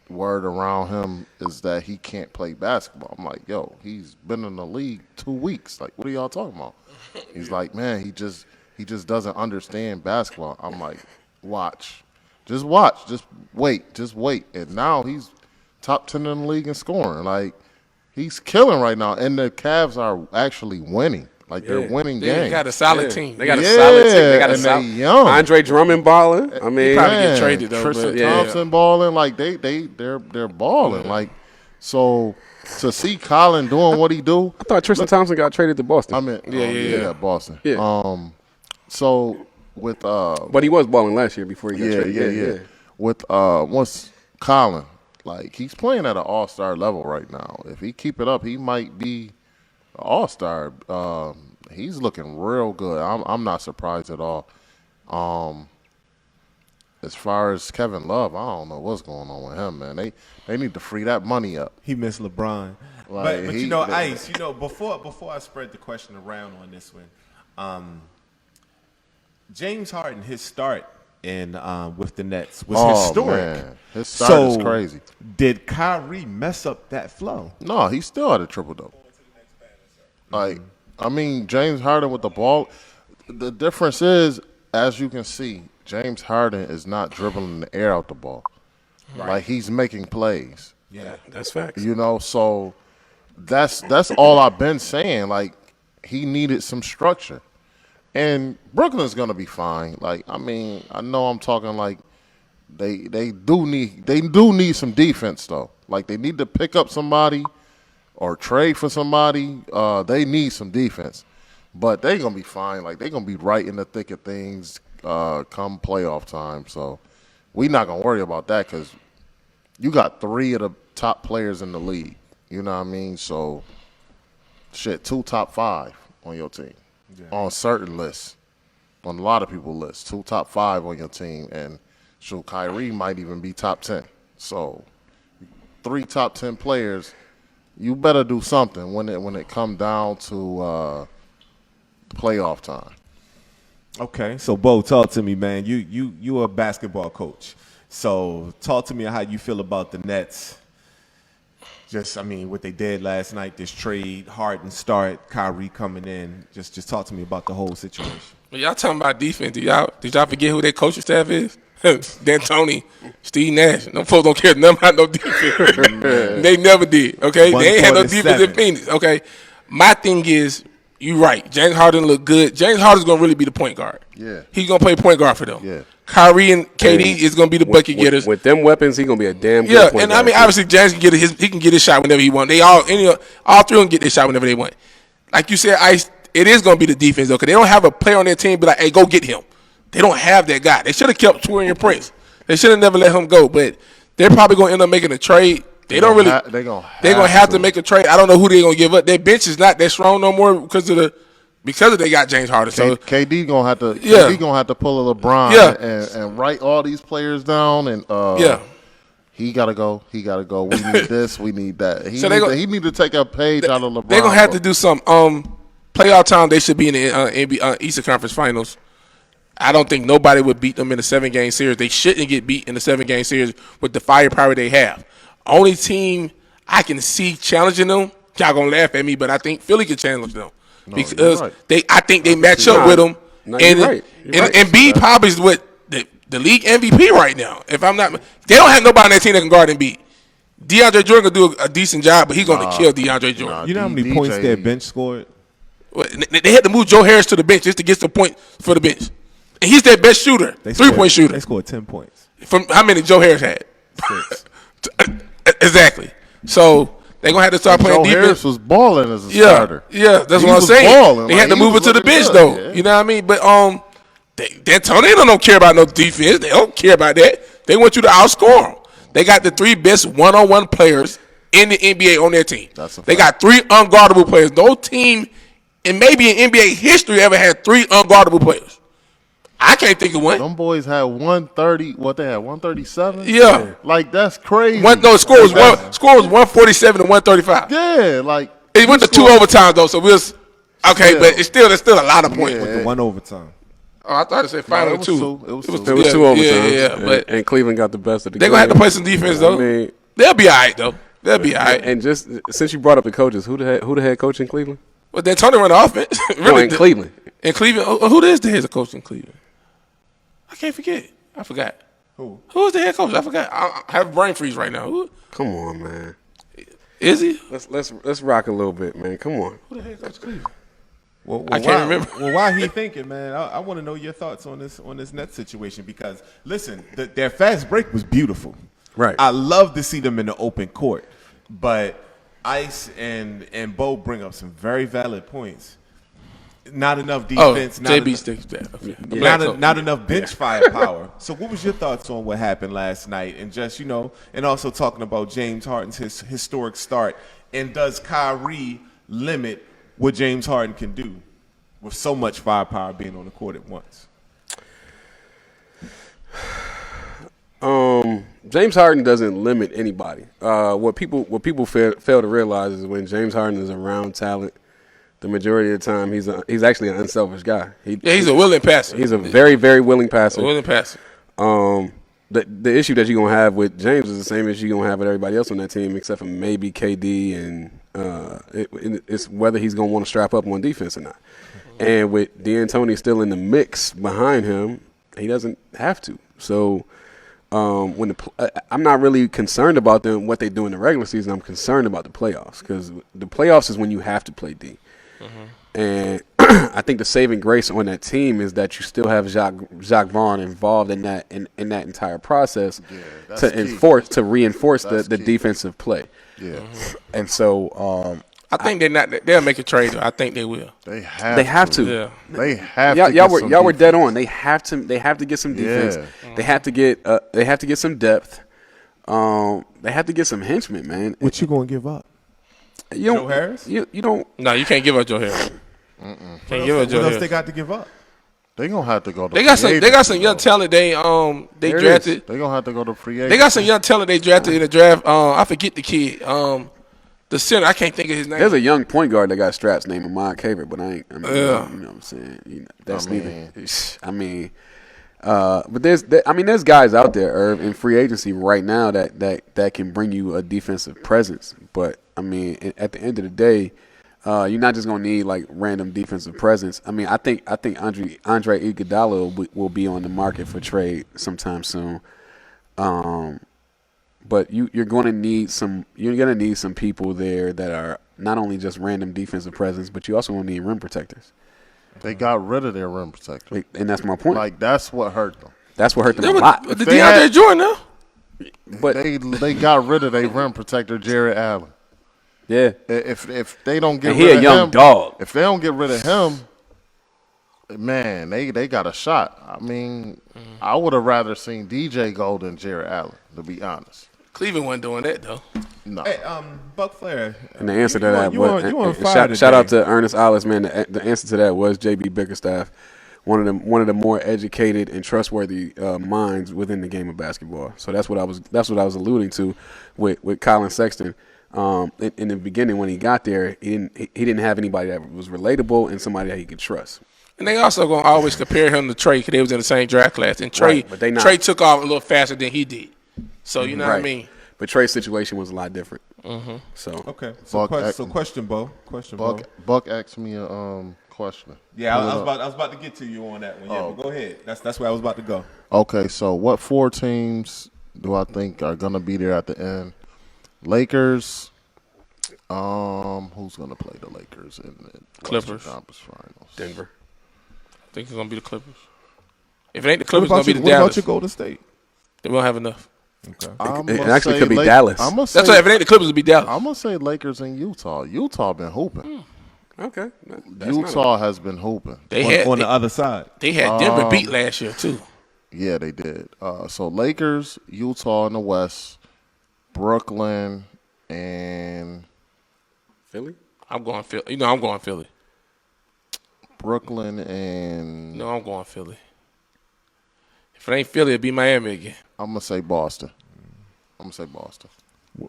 word around him is that he can't play basketball. I'm like, yo, he's been in the league 2 weeks. Like, what are y'all talking about? He's like, man, he just doesn't understand basketball. I'm like, watch. Just wait. And now he's top 10 in the league in scoring. Like, he's killing right now. And the Cavs are actually winning. Like, they're winning games. They got a solid team. They got a solid team. They got and they young. Andre Drummond balling. I mean, probably get traded, though, Tristan but- Thompson balling. Like, they're balling. Like, so to see Colin doing what he do. I thought Tristan Thompson got traded to Boston. I mean, Yeah. Boston. Yeah. So with But he was balling last year before he got traded. yeah. With what's Colin? Like, he's playing at an all-star level right now. If he keep it up, he might be an all-star. He's looking real good. I'm not surprised at all. As far as Kevin Love, I don't know what's going on with him, man. They need to free that money up. He missed LeBron. Like, But Ice, before I spread the question around on this one, James Harden, his start in with the Nets was historic. Man. His start is crazy. Did Kyrie mess up that flow? No, he still had a triple-double. Like, I mean, James Harden with the ball, the difference is, as you can see, James Harden is not dribbling the air out the ball. Right. Like, he's making plays. Yeah, That's facts. So that's all I've been saying. Like, he needed some structure. And Brooklyn's gonna be fine. Like, I mean, I know I'm talking like they do need some defense though. Like, they need to pick up somebody or trade for somebody. They need some defense. But they're gonna be fine. Like, they're gonna be right in the thick of things come playoff time. So we're not gonna worry about that because you got 3 of the top players in the league. You know what I mean? So shit, 2 top 5. on your team, on certain lists, on a lot of people's lists, 2 top 5 on your team, and Kyrie might even be top 10. So 3 top 10 players, you better do something when it come down to playoff time. Okay, so Bo, talk to me, man. You a basketball coach, so talk to me how you feel about the Nets. Just, I mean, what they did last night, this trade, Harden start, Kyrie coming in. Just talk to me about the whole situation. Well, y'all talking about defense. Did y'all forget who their coaching staff is? D'Antoni, Steve Nash. No folks don't care nothing about no defense. They never did. Okay, they ain't had no defense in Phoenix. Okay, my thing is, you right. James Harden look good. James Harden's gonna really be the point guard. Yeah, he's gonna play point guard for them. Yeah. Kyrie and KD is gonna be the bucket getters. With them weapons, he's gonna be a damn good point and guard. I mean, obviously, James can get his shot whenever he wants. They all three can get their shot whenever they want. Like you said, it is gonna be the defense though, because they don't have a player on their team be like, hey, go get him. They don't have that guy. They should have kept Torian Prince. They should have never let him go. But they're probably gonna end up making a trade. They're gonna have to make a trade. I don't know who they're gonna give up. Their bench is not that strong no more because they got James Harden. So KD gonna have to pull a LeBron and write all these players down and he gotta go. We need this. We need that. He need to take a page out of LeBron. They're gonna have to do some playoff time. They should be in the Eastern Conference Finals. I don't think nobody would beat them in a 7-game series. They shouldn't get beat in a 7-game series with the firepower they have. Only team I can see challenging them. Y'all gonna laugh at me, but I think Philly can challenge them because I think they match up with them. And Embiid probably is what the league MVP right now. If I'm not, they don't have nobody on that team that can guard Embiid. DeAndre Jordan can do a decent job, but he's gonna kill DeAndre Jordan. You know how many points their bench scored? They had to move Joe Harris to the bench just to get some points for the bench. And he's their best shooter, 3-point shooter. They scored 10 points. From how many Joe Harris had? 6. Exactly. So they're going to have to start playing defense. Joe Harris was balling as a starter. Yeah, that's what I'm saying. They had to move it to the bench, though. Yeah. You know what I mean? But D'Antoni don't care about no defense. They don't care about that. They want you to outscore them. They got the 3 best one-on-one players in the NBA on their team. They got 3 unguardable players. No team in maybe in NBA history ever had 3 unguardable players. I can't think of one. Them boys had 130. What they had 137. Yeah, like that's crazy. Score was 147 to 135. Yeah, like it went to 2 overtimes though, so but it's still a lot of points. With the 1 overtime. Oh, I thought it said final 2. It was 2 overtimes. Yeah. And Cleveland got the best of the game. They're gonna have to play some defense though. I mean, they'll be all right though. They'll be all right. And just since you brought up the coaches, who the head coach in Cleveland? Well, D'Antoni run the offense. Really, in Cleveland. In Cleveland, who is the head coach in Cleveland? I can't forget. I forgot. Who is the head coach? I forgot. I have brain freeze right now. Who? Come on, man. Is he? Let's rock a little bit, man. Come on. Who the head coach of Cleveland? Well, I can't remember. Well, why he thinking, man? I want to know your thoughts on this Nets situation because listen, their fast break was beautiful. Right. I love to see them in the open court, but Ice and Bo bring up some very valid points. Not enough defense. Not enough bench firepower. So, what was your thoughts on what happened last night, and just and also talking about James Harden's historic start, and does Kyrie limit what James Harden can do with so much firepower being on the court at once? James Harden doesn't limit anybody. What people fail to realize is when James Harden is around talent, the majority of the time he's actually an unselfish guy. He's a willing passer. He's a very, very willing passer. The issue that you're gonna have with James is the same issue you're gonna have with everybody else on that team, except for maybe KD, and it's whether he's gonna want to strap up on defense or not. And with D'Antoni still in the mix behind him, he doesn't have to. So I'm not really concerned about them what they do in the regular season. I'm concerned about the playoffs because the playoffs is when you have to play D. And I think the saving grace on that team is that you still have Jacques Vaughn involved in that entire process to reinforce the defensive play. Yeah, and so I think they'll make a trade. Though. I think they will. They have to. Yeah. They have to. Y'all were dead on. They have to get some defense. Yeah. They have to get some depth. They have to get some henchmen, man. What you gonna give up? Joe Harris? You don't. No, you can't give up Joe Harris. Can't give up What Joe else Harris. they got to give up? They gonna have to go to. They got some young though. talent. They There it drafted. They gonna have to go to free agent. They got some young talent they drafted in the draft. I forget the kid. The center. I can't think of his name. There's a young point guard that got straps named Ahmad Caver, but I mean, Yeah. you know what I'm saying? That's neither. I mean, but there's guys out there, Irv, in free agency right now that can bring you a defensive presence. But I mean, at the end of the day, you're not just gonna need like random defensive presence. I mean, I think Andre Iguodala will be on the market for trade sometime soon. But you're going to need some. You're going to need some people there that are not only just random defensive presence, but you also going to need rim protectors. They got rid of their rim protector. And that's my point. Like that's what hurt them. That's what hurt them a lot. The they DeAndre had- Jordan now. But They got rid of their rim protector, Jared Allen. yeah, If they don't get and rid he of a young him, dog. if they don't get rid of him, man, they got a shot. I mean, I would have rather seen DJ go than Jared Allen, to be honest. Cleveland wasn't doing that though. No. Hey, Buck Flair. And the answer to that you was on and fire shout out today. to Ernest Ollis, man. The answer to that was JB Bickerstaff, one of the more educated and trustworthy minds within the game of basketball. So that's what I was alluding to with Colin Sexton. In the beginning when he got there, he didn't have anybody that was relatable and somebody that he could trust. And they also gonna always compare him to Trey because they was in the same draft class. And Trey, Right, but they not. Trey took off a little faster than he did. So you know what I Right. mean. But Trey's situation was a lot different. So Okay. So, Buck, question, Bo. Question, Bo. Buck asked me a question. Yeah, I was about to get to you on that one. Yeah, but go ahead. That's where I was about to go. Okay, so what 4 teams do I think are gonna be there at the end? Lakers. Who's gonna play the Lakers in the Clippers. Western Conference Finals? Denver. I think it's gonna be the Clippers. If it ain't the What Clippers, it's about, gonna be you, the what about Dallas. your Golden State? They won't have enough. Okay. It actually could be Dallas. I'm That's why if it ain't the Clippers, it'll be Dallas. gonna say Lakers and Utah. Utah been hooping. Okay. Utah has been hooping. They had On the other side. they had Denver beat last year too. Yeah, they did. So Lakers, Utah in the West, Brooklyn, and Philly. I'm going Philly. You know I'm going Philly. Brooklyn and No, I'm going Philly. If it ain't Philly, it'll be Miami again. I'm gonna say Boston.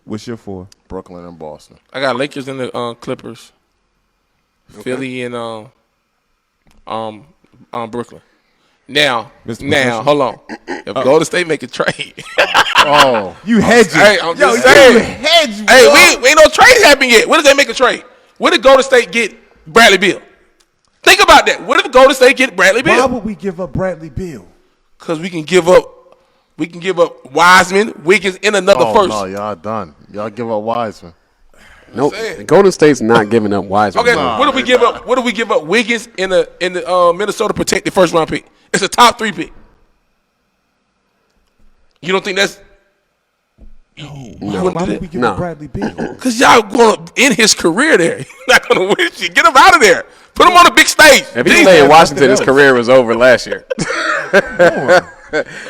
What's your 4? Brooklyn and Boston. I got Lakers and the Clippers. Philly and Brooklyn. Now, Mr. Professional. hold on. If Golden State make a trade, Oh, You hedging. hey, I'm just you saying. hedge, Hey, we ain't no trade happened yet. What if they make a trade? What if Golden State get Bradley Beal? Think about that. What if Golden State get Bradley Why Beal? would we give up Bradley Beal? Because we can give up Wiseman, Wiggins, and another first. no, y'all done. Y'all give up Wiseman. Nope. saying. Golden State's not giving up Wiseman. Okay, bro. what if we give up? What if we give up Wiggins in the Minnesota protected first round pick? It's a top 3 pick. You don't think that's? Why would we give No. up Bradley Beal? Because y'all going to end his career there. You're not going to win shit. Get him out of there. Put him on the big stage. If he Jesus. stayed in Washington, his else. career was over last year.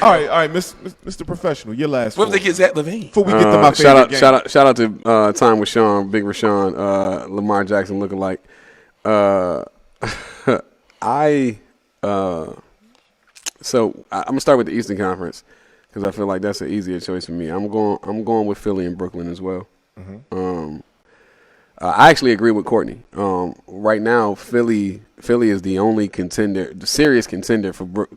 All right, Mr. Professional, your last. What if 4. they get Zach LaVine? Before we get to my favorite game. Shout out to Time with Sean, Big Rashawn, Lamar Jackson lookalike. So I'm gonna start with the Eastern Conference because I feel like that's an easier choice for me. I'm going with Philly and Brooklyn as well. I actually agree with Courtney. Right now, Philly is the only contender, the serious contender for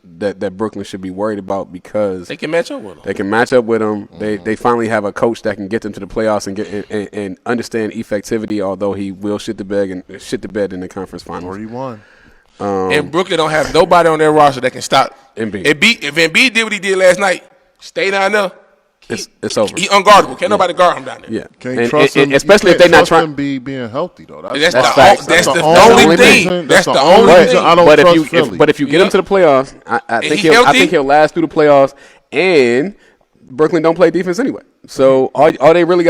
that Brooklyn should be worried about because They can match up with him. they can match up with them. They finally have a coach that can get them to the playoffs and understand effectivity. Although he will shit the bed in the conference finals. 41. And Brooklyn don't have nobody on their roster that can stop Embiid. If Embiid did what he did last night, stay down there. It's over. He unguardable. Can't nobody guard him down there. Yeah, Can't trust him. especially if they're not trying. Him being healthy though. That's facts. the the only only thing. reason- That's the only only reason thing. I don't But trust if you Philly. get him to the playoffs, I think he healthy? he'll last through the playoffs. And Brooklyn don't play defense anyway. So all Philly really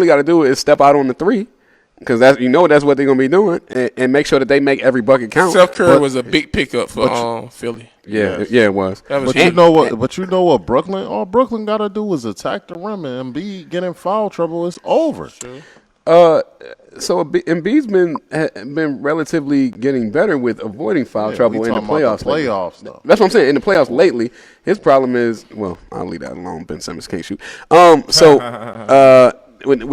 got to do is step out on the 3. Because that's what they're gonna be doing, and make sure that they make every bucket count. Seth Curry was a big pickup for Philly. Yeah, it was. That was But you know what? But you know what? Brooklyn. All Brooklyn got to do is attack the rim and be get in foul trouble. It's over. Embiid's been relatively getting better with avoiding foul trouble in the playoffs. Though. That's what I'm saying. In the playoffs lately, his problem is, well, I'll leave that alone. Ben Simmons can't shoot. With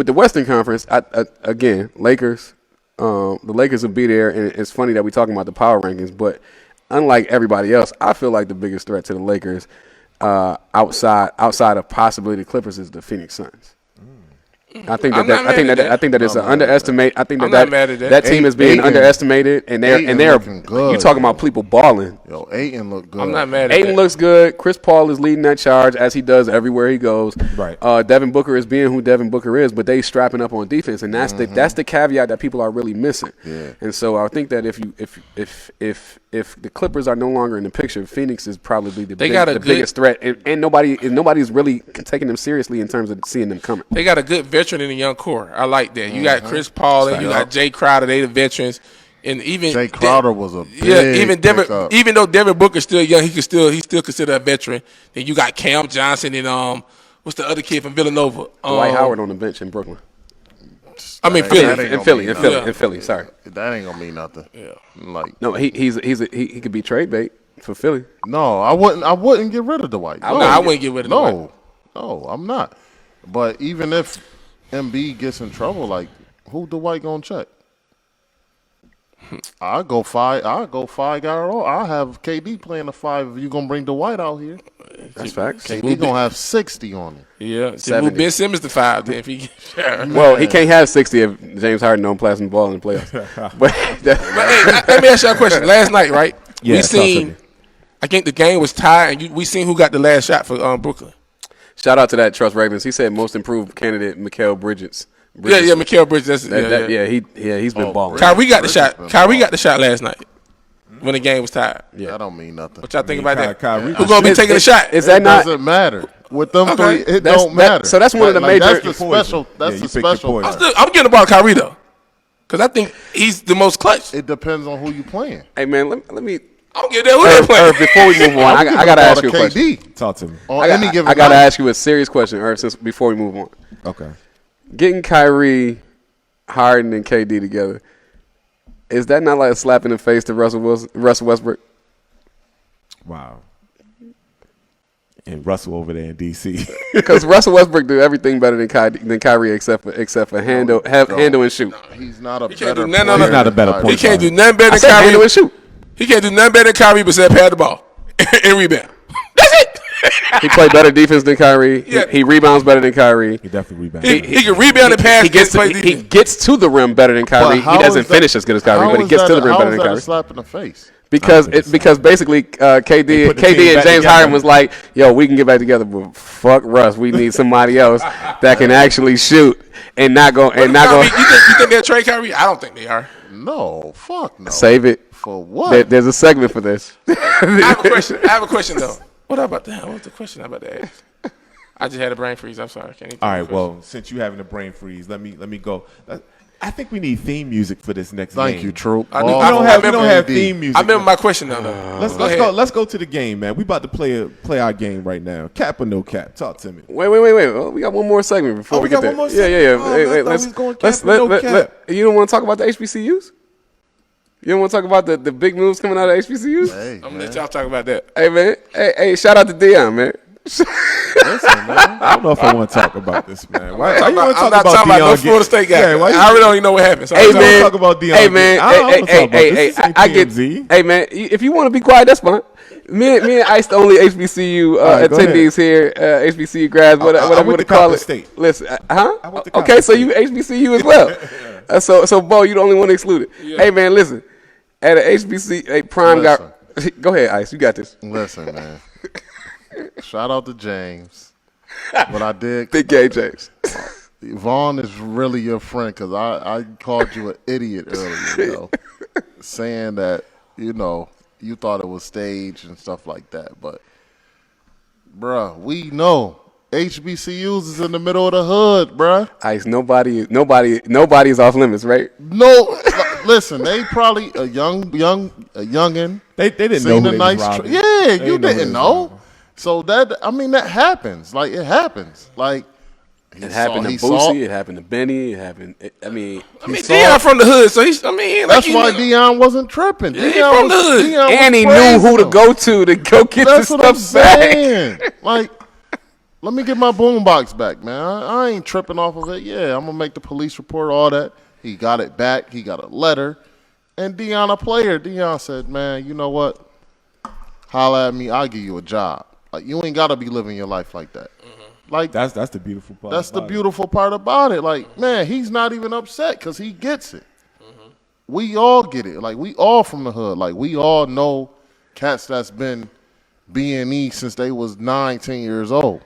the Western Conference, again, Lakers. The Lakers will be there, and it's funny that we're talking about the power rankings, but unlike everybody else, I feel like the biggest threat to the Lakers, outside of possibly the Clippers, is the Phoenix Suns. I think that it's an underestimate. I think that team is being underestimated, and they're you talking about people balling. Yo, Ayton look good. I'm not mad at Ayton looks good. Chris Paul is leading that charge as he does everywhere he goes. Right. Devin Booker is being who Devin Booker is, but they strapping up on defense, and that's the caveat that people are really missing. Yeah. And so I think that if the Clippers are no longer in the picture, Phoenix is probably the biggest threat, and nobody's really taking them seriously in terms of seeing them coming. They got a good veteran in the young core. I like that. You got Chris Paul and you got Jay Crowder. They the veterans, and even Jay Crowder was a big even though Devin Booker's still young, he's still considered a veteran. Then you got Cam Johnson and what's the other kid from Villanova? Dwight Howard on the bench in Brooklyn. I mean Philly. Sorry, that ain't gonna mean nothing. Yeah, like no, he could be trade bait for Philly. No, I wouldn't get rid of Dwight. No, I wouldn't get rid of Dwight. No, I'm not. But even if Embiid gets in trouble, like who Dwight gonna check? I'll go five guy roll. I'll have KD playing the 5 if you gonna bring Dwight out here. That's facts. KD gonna have 60 on him. Yeah, 70. Ben Simmons the 5 then if he Well, he can't have 60 if James Harden don't play some ball in the playoffs. but hey, let me ask you a question. Last night, right? Yeah, we seen. I think the game was tied, and we seen who got the last shot for Brooklyn. Shout out to that Trust Ravens. He said most improved candidate Mikal Bridges. Yeah, Mikal Bridges. He's been balling. Kyrie got the shot. Kyrie got the shot last night when the game was tied. Yeah, that don't mean nothing. What y'all think about that? Kyrie, who's gonna be taking the shot? Is that not? It doesn't matter with them three. It don't matter. So that's one of the major. That's the special. That's the special. I'm getting about Kyrie though, because I think he's the most clutch. It depends on who you playing. Hey man, let me. I'm getting that. Who they playing? Before we move on, I gotta ask you a question. Talk to me. I gotta ask you a serious question, Irv, before we move on. Okay. Getting Kyrie, Harden, and KD together, is that not like a slap in the face to Russell Westbrook? Wow. And Russell over there in DC. Because Russell Westbrook do everything better than Kyrie except for handle and shoot. He's not a He better. He's not a better point. He can't do nothing better than Kyrie. Handle and shoot. He can't do nothing better than Kyrie besides pass the ball and rebound. That's it. He played better defense than Kyrie. Yeah. He rebounds better than Kyrie. He definitely rebounds. He can rebound and pass. He gets to the rim better than Kyrie. He doesn't finish as good as Kyrie, but he gets to the rim better than Kyrie. A slap in the face? Because basically KD and James Harden was like, yo, we can get back together, but fuck Russ. We need somebody else that can actually shoot and not go. You think they'll trade Kyrie? I don't think they are. No, fuck no. Save it. For what? There's a segment for this. I have a question though. What about that? What's the question I'm about to ask? I just had a brain freeze. I'm sorry. All right. Well, since you having a brain freeze, let me go. I think we need theme music for this next game. Thank you, Troop. We don't have theme music. I remember my question though. Let's go to the game, man. We about to play our game right now. Cap or no cap? Talk to me. Wait. Well, we got one more segment before we get there. One more segment? You don't want to talk about the HBCUs? You don't want to talk about the big moves coming out of HBCUs? Hey, I'm gonna let y'all talk about that. Hey man, hey, shout out to Deion, man. listen, man. I don't know if I want to talk about this, man. Why you want to I'm talk not about talking about no Deion? Florida State guy. Yeah, I already don't even know what happened. So Hey man, talk about Deion. Hey man, I get. TMZ. Hey man, if you want to be quiet, that's fine. Me and Ice the only HBCU attendees here, HBCU grads, whatever you want to call it. State. Listen, I went to okay, so State. you HBCU as well. So Bo, you the only one excluded. Yeah. Hey man, listen, at a HBC, prime guy. Go ahead, Ice, you got this. Listen, man. Shout out to James. But I did. Big gay James. Vaughn is really your friend because I called you an idiot earlier, saying that, you thought it was staged and stuff like that. But, bruh, we know HBCUs is in the middle of the hood, bruh. Ice, nobody's off limits, right? No, listen, they probably a youngin. They didn't know who they was robbing. You didn't know. So that happens. Like, it happens. Like, It happened to he saw- Boosie. It happened to Benny. It happened. Deion from the hood, so That's why Deion wasn't tripping. he Deion from the hood. Deion was And he knew praising who to him. go to get That's the what I'm stuff back. saying. Like, let me get my boombox back, man. I ain't tripping off of it. Yeah, I'm gonna make the police report, all that. He got it back. He got a letter. And Deion, a player, Deion said, man, you know what? Holla at me. I'll give you a job. Like, you ain't gotta be living your life like that. Like, That's the beautiful part. that's the about it. beautiful part about it. Like, man, he's not even upset because he gets it. We all get it. Like, we all from the hood. Like, we all know cats that's been B&E since they was 9, 10 years old.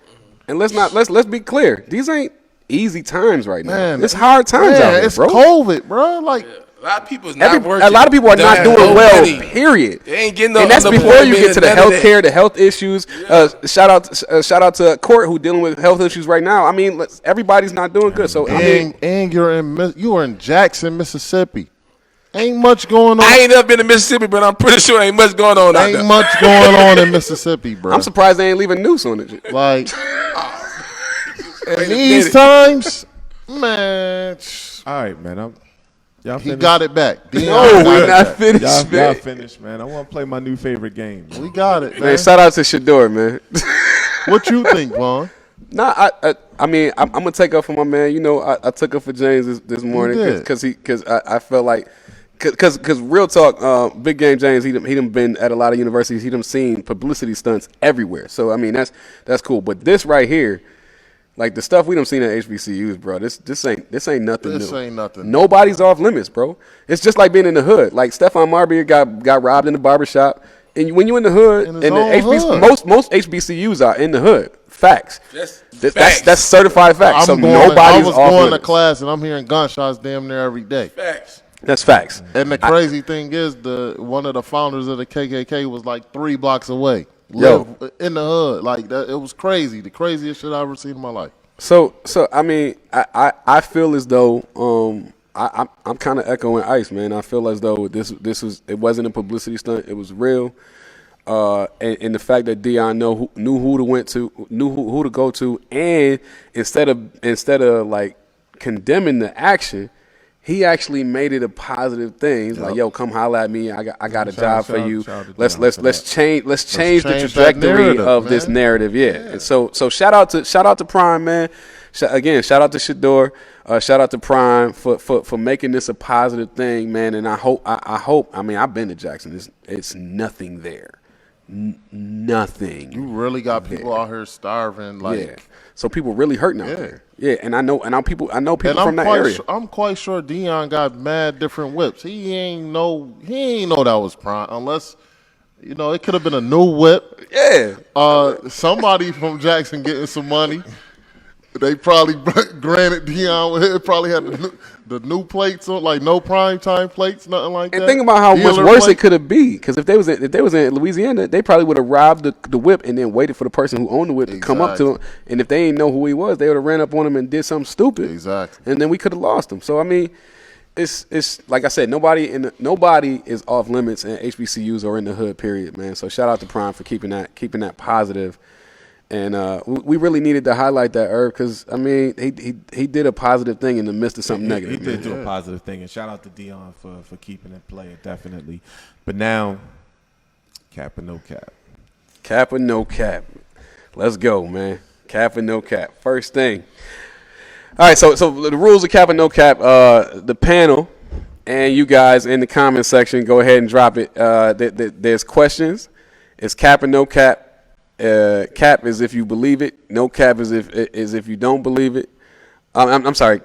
And let's be clear. These ain't easy times right now. Man, It's hard times out here, it's bro. COVID, bro. Like, A lot of people's not working. A lot of people are not They doing have no well. money. Period. They ain't getting no and that's before you get to the unemployment, none health of care, the health issues. Shout out to Court who dealing with health issues right now. I mean, everybody's not doing good. So I mean, and you are in Jackson, Mississippi. Ain't much going on. I ain't never been to Mississippi, but I'm pretty sure ain't much going on out Ain't there. much going on in Mississippi, bro. I'm surprised they ain't leaving noose on it. Like, Wait a in these minute. times, man, All right, man. Y'all he finished? got it back. Deion No, got we're it not back. finished, Y'all man. finished, man. I want to play my new favorite game. We got it, man. Man, shout out to Shador, man. What you think, Vaughn? Nah, I mean, I'm gonna take up for my man. You know, I took up for James this morning did. because I felt like. Because real talk, Big Game James, he done been at a lot of universities. He done seen publicity stunts everywhere. So I mean that's cool. But this right here, like the stuff we done seen at HBCUs, bro. This ain't nothing new. This ain't nothing. Nobody's off limits, bro. It's just like being in the hood. Like Stephon Marbury got robbed in the barbershop. And when you in the hood, In and his the own HBC, hood. most HBCUs are in the hood. Facts. Facts. That's certified facts. So I nobody's was off going to limits. class and I'm hearing gunshots damn near every day. Facts. That's facts. And the crazy thing is, one of the founders of the KKK was like 3 blocks away. Yo. Lived in the hood, like that. It was crazy. The craziest shit I ever seen in my life. So I mean, I feel as though I'm kind of echoing Ice, man. I feel as though it wasn't a publicity stunt. It was real. And the fact that Deion knew who to go to, and instead of like condemning the action, he actually made it a positive thing. He's like, "Yo, come holler at me. I got a job for you. shout out to Let's Deion for change change the that trajectory narrative, of this man. narrative." Yeah. And so shout out to Prime, man. Again, shout out to Shador. Shout out to Prime for making this a positive thing, man. And I hope. I mean, I've been to Jackson. It's nothing there. Nothing. You really got people out here starving, like. Yeah. So people really hurting out there. Yeah, and I know people And from that area. I'm quite sure Deion got mad different whips. He ain't know that was Prime, unless it could have been a new whip. Yeah. Somebody from Jackson getting some money. They probably granted Deion. It probably had the new plates on, like no prime time plates, nothing like that. And think about how much Dealer worse plate. it could have been. Because if they was in Louisiana, they probably would have robbed the whip and then waited for the person who owned the whip to come up to him. And if they ain't know who he was, they would have ran up on him and did something stupid. Exactly. And then we could have lost him. So I mean, it's like I said, nobody is off limits in HBCUs or in the hood. Period, man. So shout out to Prime for keeping that positive. And we really needed to highlight that, Irv, because I mean he did a positive thing in the midst of something negative. He did do a positive thing, and shout out to Deion for keeping it playing, definitely. But now, cap or no cap? Cap or no cap? Let's go, man. Cap or no cap? First thing. All right, so the rules of cap or no cap. The panel and you guys in the comment section, go ahead and drop it. There's questions. It's cap or no cap. Cap is if you believe it. No cap is if you don't believe it. I'm sorry.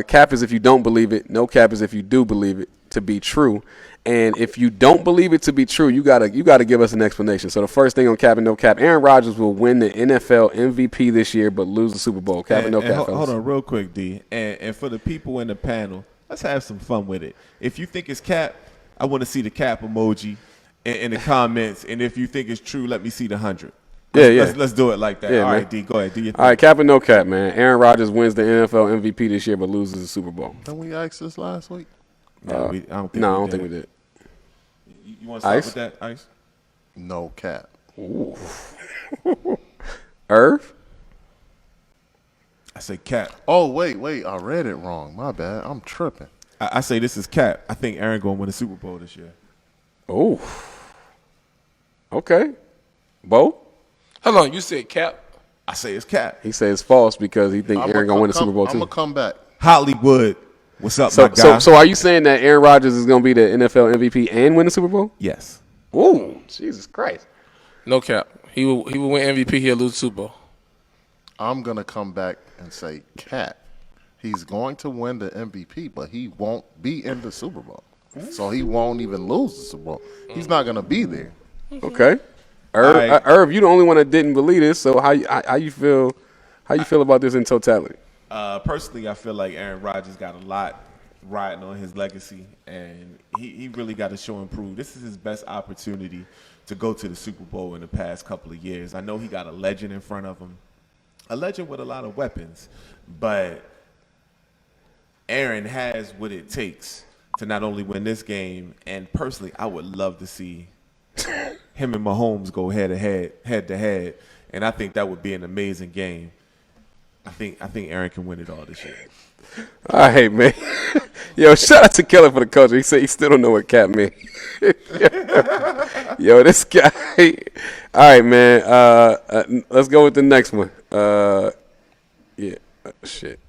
Cap is if you don't believe it. No cap is if you do believe it to be true. And if you don't believe it to be true, you gotta give us an explanation. So the first thing on cap and no cap, Aaron Rodgers will win the NFL MVP this year, but lose the Super Bowl. Cap and no cap. Hold on, real quick, D. And for the people in the panel, let's have some fun with it. If you think it's cap, I want to see the cap emoji in the comments. And if you think it's true, let me see the 100. Let's do it like that. Yeah, all man. right, D, go ahead. Do your thing. All right, cap and no cap, man. Aaron Rodgers wins the NFL MVP this year, but loses the Super Bowl. Didn't we ask this last week? I don't think we did. You want to start Ice? with that, Ice? No cap. Irv? I say cap. Oh, wait. I read it wrong. My bad. I'm tripping. I say this is cap. I think Aaron going to win the Super Bowl this year. Oh. Okay. Bo? Hold on, you said Cap. I say it's cap. He says false because he think Aaron gonna win the Super Bowl I'm too. going to come back. Hollywood, what's up, my guy? So are you saying that Aaron Rodgers is gonna be the NFL MVP and win the Super Bowl? Yes. Ooh, Jesus Christ. No cap. He will win MVP. He'll lose the Super Bowl. I'm going to come back and say cap. He's going to win the MVP, but he won't be in the Super Bowl. So he won't even lose the Super Bowl. He's not going to be there. Okay. Irv, you the only one that didn't believe this. So how you feel? How you feel about this in totality? Personally, I feel like Aaron Rodgers got a lot riding on his legacy, and he really got to show and prove. This is his best opportunity to go to the Super Bowl in the past couple of years. I know he got a legend in front of him, a legend with a lot of weapons, but Aaron has what it takes to not only win this game, and personally, I would love to see him and Mahomes go head to head, and I think that would be an amazing game. I think Aaron can win it all this year. All right, man. Yo, shout out to Keller for the culture. He said he still don't know what cap means. Yo, this guy. All right, man. Let's go with the next one. Yeah. Shit.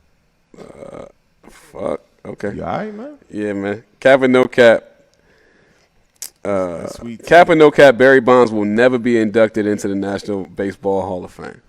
Fuck. Okay. You all right, man? Yeah, man. Cap and no cap. Sweet. Cap and no cap. Barry Bonds will never be inducted into the National Baseball Hall of Fame.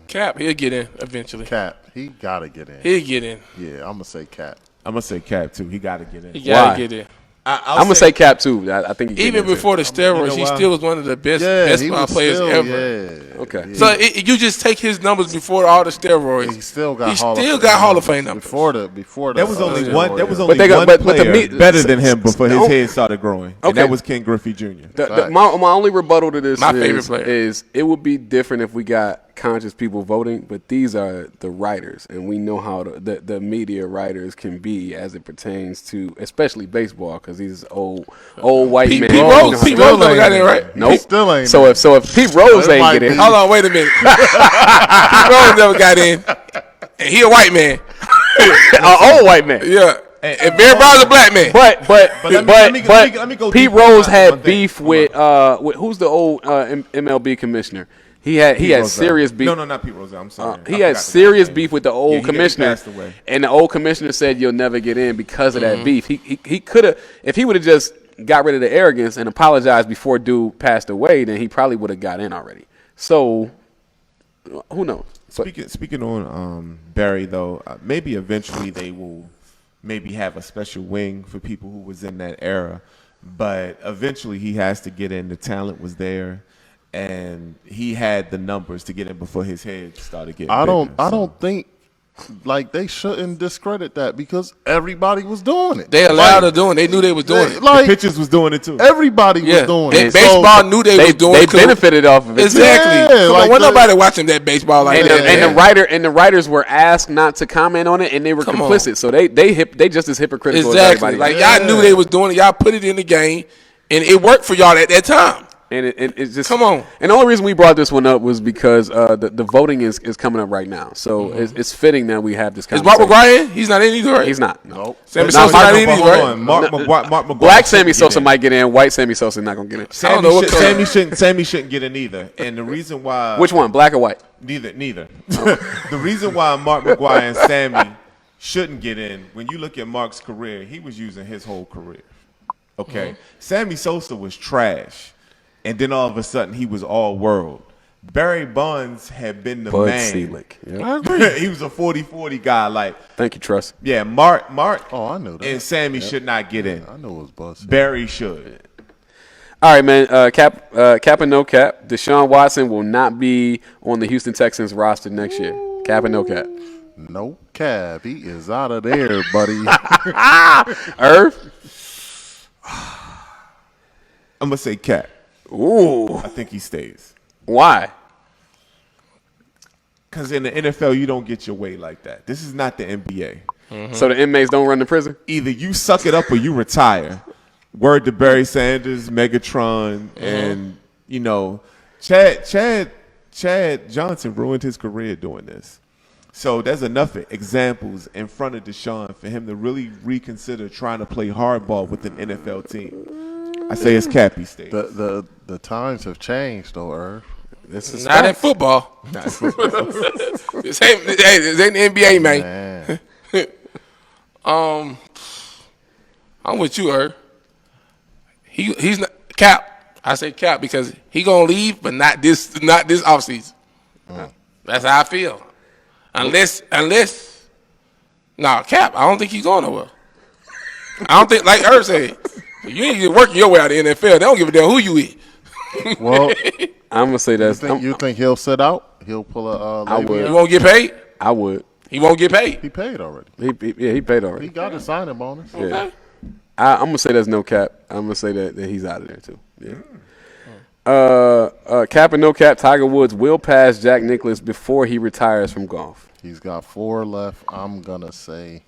Cap, he'll get in eventually. Cap. He got to get in. He'll get in. Yeah, I'm going to say cap. I'm gonna say cap too. He got to get in. He got Why? to get in. I'm gonna say cap too. I think he Even before the steroids, he still was one of the best basketball players ever. Yeah. Okay. Yeah. So you just take his numbers before all the steroids. He still got Hall of Fame numbers. Before the There was only steroid one. There was era. only they got- one but the player meat- better than him before his No. head started growing, and Okay. that was Ken Griffey Jr. My only rebuttal to this My favorite player. is it would be different if we got conscious people voting, but these are the writers, and we know how the media writers can be as it pertains to especially baseball because these old white men. Pete Rose never got in, right? Nope. He still ain't So if Pete Rose It ain't might get in, be. Hold on, wait a minute. Pete Rose never got in. And he a white man. an old white man. Yeah. And Barry Bonds a black man. But let me go Pete deeper Rose on had one thing. beef with who's the old MLB commissioner? He had Rose. serious beef. No, not Pete Rose. I'm sorry. He I had forgot the serious name. beef with the old Yeah, he commissioner, passed away. and the old commissioner said you'll never get in because of that beef. He could have, if he would have just got rid of the arrogance and apologized before dude passed away, then he probably would have got in already. So who knows? Speaking on Barry though, maybe eventually they will maybe have a special wing for people who was in that era, but eventually he has to get in. The talent was there, and he had the numbers to get in before his head started getting. I bigger, don't think like they shouldn't discredit that because everybody was doing it. They allowed to do it. They knew they was doing it. Like pitchers was doing it too. everybody Yeah. was doing And it. baseball knew they was doing They it. 'cause- benefited off of it. Exactly. Yeah, Come like on, wasn't the- nobody watching that baseball like And, that. and the writers were asked not to comment on it, and they were Come on. complicit. So they just as hypocritical Exactly. as Like everybody. y'all knew they was doing it. Y'all put it in the game, and it worked for y'all at that time. And it's just Come on. And the only reason we brought this one up was because the voting is coming up right now, so it's fitting that we have this Is conversation. Mark McGuire in? He's not in either, right? He's not. No. Nope. Sammy But Sosa now, not in hold either, right? on. Mark McGuire Black shouldn't Sammy get Sosa in. might get in. White Sammy Sosa not gonna get in. I don't know what color. Sammy shouldn't get in either. And the reason why Which one, black or white? Neither. The reason why Mark McGuire and Sammy shouldn't get in, when you look at Mark's career, he was using his whole career. Okay. Sammy Sosa was trash. And then all of a sudden he was all world. Barry Bonds had been the Bud man. Selig. Yep. I agree. He was a 40-40 guy. Like, Thank you, Truss. yeah, Mark Oh, I knew that. and Sammy should not get in. I know it was Buzz. Barry should. All right, man. Cap and no cap. Deshaun Watson will not be on the Houston Texans roster next year. Cap and no cap. No cab. He is out of there, buddy. Irv. I'm going to say Cap. Ooh. I think he stays. Why? Because in the NFL, you don't get your way like that. This is not the NBA. So the inmates don't run to prison? Either you suck it up or you retire. Word to Barry Sanders, Megatron, and, Chad Chad Johnson ruined his career doing this. So there's enough examples in front of Deshaun for him to really reconsider trying to play hardball with an NFL team. I say it's Cappy State. The times have changed, though, Irv. This is not in football. This ain't the NBA, man. I'm with you, Irv. He's not Cap. I say Cap because he gonna leave, but not this offseason. That's how I feel. Unless Cap, I don't think he's going nowhere. I don't think, like Irv said, you ain't working your way out of the NFL. They don't give a damn who you is. Well, I'm gonna say that. you think he'll sit out? He'll pull a. I would. He won't get paid. I would. He won't get paid. He paid already. He paid already. He got a signing bonus. Yeah. Okay. I'm gonna say there's no cap. I'm gonna say that he's out of there too. Yeah. Cap and no cap. Tiger Woods will pass Jack Nicklaus before he retires from golf. He's got 4 left. I'm gonna say.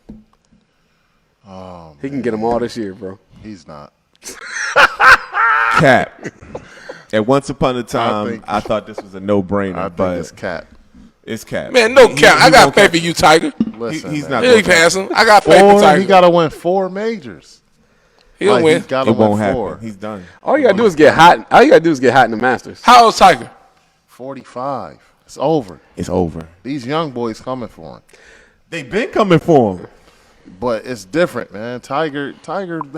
He can get them all this year, bro. He's not. Cap. And once upon a time, I thought this was a no-brainer, I but think it's Cap. it's Cap. Man, no Cap. I got faith in you, Tiger. Listen, he's man. not. He pass him. I got faith in 4. Tiger. He got to win 4 majors. He'll win. He's got to It win won't 4. happen. He's done. All you gotta do is get hot. All you gotta do is get hot in the Masters. How old's Tiger? 45. It's over. It's over. These young boys coming for him. They've been coming for him. But it's different, man. Tiger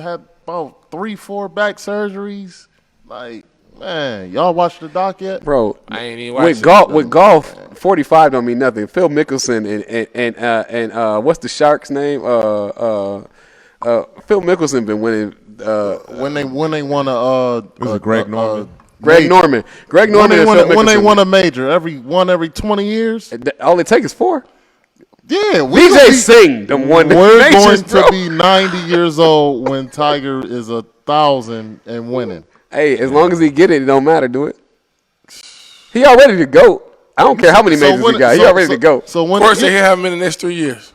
had about 3-4 back surgeries. Like, man, y'all watch the doc yet? Bro, I ain't even watching. with golf, 45 don't mean nothing. Phil Mickelson and what's the Shark's name? Phil Mickelson been winning. When they won a Was it Greg Norman? Greg Norman. Greg Norman and Phil Mickelson. When they won a major, every 20 years. All it takes is 4. Yeah, BJ Singh done won the we're majors, going bro. to be 90 years old when Tiger is 1,000 and winning. Hey, as long as he get it, it don't matter, do it. He all ready to go. I don't care how many majors he got. He all ready to go. So Of when course, they have him in the next 3 years.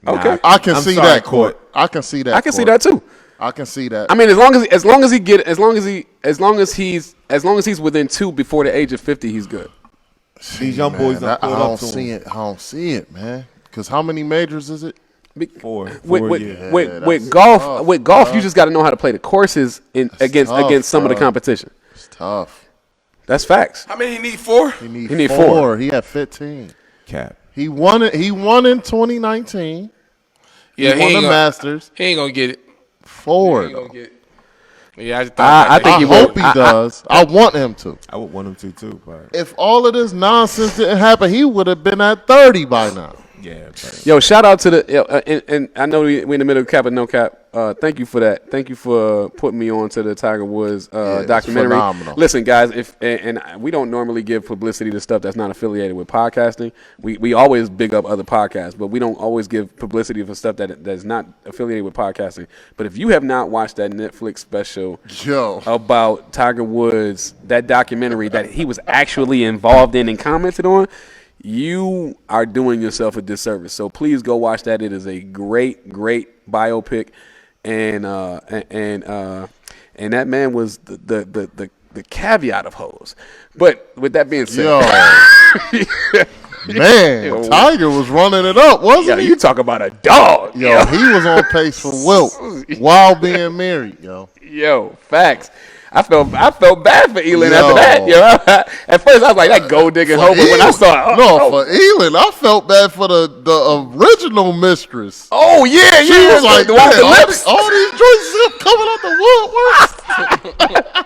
Okay. I can I'm see sorry, that, Court. I can see that. I can see that too. I can see that. I mean, as long as he's within 2 before the age of 50, he's good. These young boys done I pulled don't up to see him. it. I don't see it, man. Because how many majors is it? 4 With years. with tough, golf, you just got to know how to play the courses against tough, some of the bro. competition. It's tough. That's facts. How many he need? 4? He need He need 4. 4. He had 15. Cap. He won it. He won in 2019. Yeah, he won the gonna, Masters. He ain't gonna get it. 4. He ain't gonna get it. Yeah, I just I thought think I he hope will. he does. I want him to. I would want him to too, but If all of this nonsense didn't happen, he would have been at 30 by now. yeah. But Yo, shout out to the and I know we in the middle of cap and no cap. Thank you for that. Thank you for putting me on to the Tiger Woods it's documentary. phenomenal. Listen, guys, and we don't normally give publicity to stuff that's not affiliated with podcasting. We always big up other podcasts, but we don't always give publicity for stuff that's not affiliated with podcasting. But if you have not watched that Netflix special Yo. about Tiger Woods, that documentary that he was actually involved in and commented on, you are doing yourself a disservice. So please go watch that. It is a great biopic, and that man was the caveat of hoes. But with that being said, Man, Tiger was running it up, wasn't he? you talk about a dog. Yo, he was on pace for wilt while being married, yo. Facts. I felt bad for Elin Yo. after that. At first I was like, that gold digging hoe. But when I saw, for Elin, I felt bad for the original mistress. oh yeah, She was like, the one with the "Man, lips. all these joints coming out the woodwork.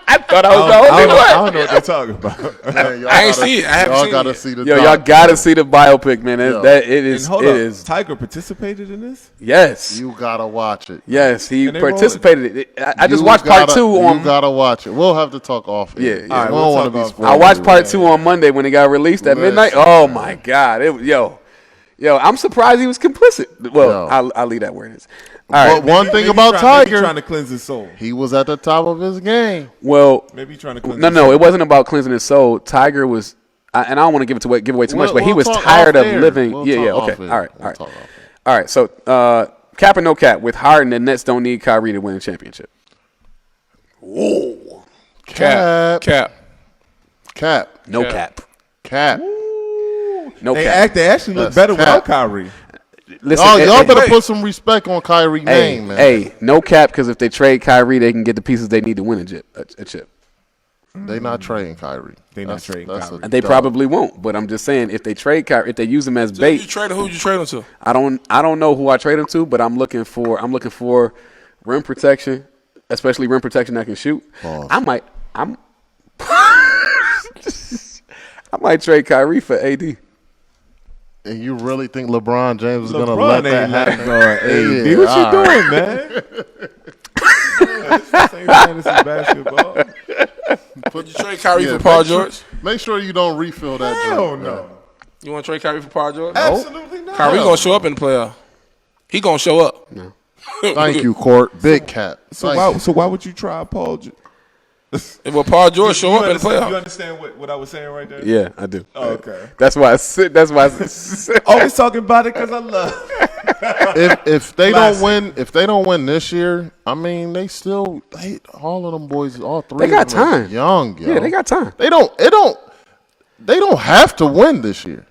I thought I was I the only don't one. know what they're talking about. Man, y'all I ain't gotta- see it. I haven't y'all seen gotta it. see the Yo, doc, y'all gotta man. see the biopic, man. Yo. It And is. hold It up, is. Tiger participated in this? Yes. You gotta watch it. Yes, he And they rolled it. participated. I just You watched part gotta- 2 on. You gotta watch it. We'll have to talk off. Yeah, air. yeah. We All right, don't we'll want to talk be off. spoiled. I watched part 2 on Monday when it got released at midnight. Listen, Oh man. my God! Yo, I'm surprised he was complicit. Well, Yo. I'll leave that where it is. All right. But one Maybe thing he about maybe Tiger, trying to cleanse his soul. he was at the top of his game. Well, Maybe he's trying to cleanse no, his soul. it wasn't about cleansing his soul. Tiger was, and I don't want to give away too much, but he We'll was talk tired off of air. living. We'll Yeah, talk okay. off air. All right, We'll all right, talk off air. all right. So, cap or no cap, with Harden, the Nets don't need Kyrie to win a championship. Cap. Cap. No Cap. cap. Cap. No They cap. they actually look That's better cap. without Kyrie. Listen, Y'all better put some respect on Kyrie name, man. Hey, no cap, because if they trade Kyrie, they can get the pieces they need to win a chip. They not trading Kyrie. They not trading Kyrie. They probably won't, but I'm just saying if they trade Kyrie, if they use him as So bait, who you trade him to? I don't know who I trade him to, but I'm looking for rim protection, especially rim protection that can shoot. Pause. I might trade Kyrie for AD. And you really think LeBron James is going to LeBron let that ain't letting happen? go of AD. Yeah, What all you right. doing, man? This ain't fantasy basketball. Would you trade Kyrie Yeah, for Paul make sure- George? Make sure you don't refill that Hell drink, no. man. You want to trade Kyrie for Paul George? Absolutely not. Kyrie gonna show up in the playoff. He gonna show up. Thank you, Court. Big Cap. So why would you try Paul? Will Paul George show up in the You playoff? understand what I was saying right there? Yeah, I do. Oh, okay. That's why I sit. That's why I sit. Always talking about it because I love. if they Classic. don't win this year, I mean all of them boys, all three. They got of them is time. young, yo. Yeah, they got time. They don't have to win this year.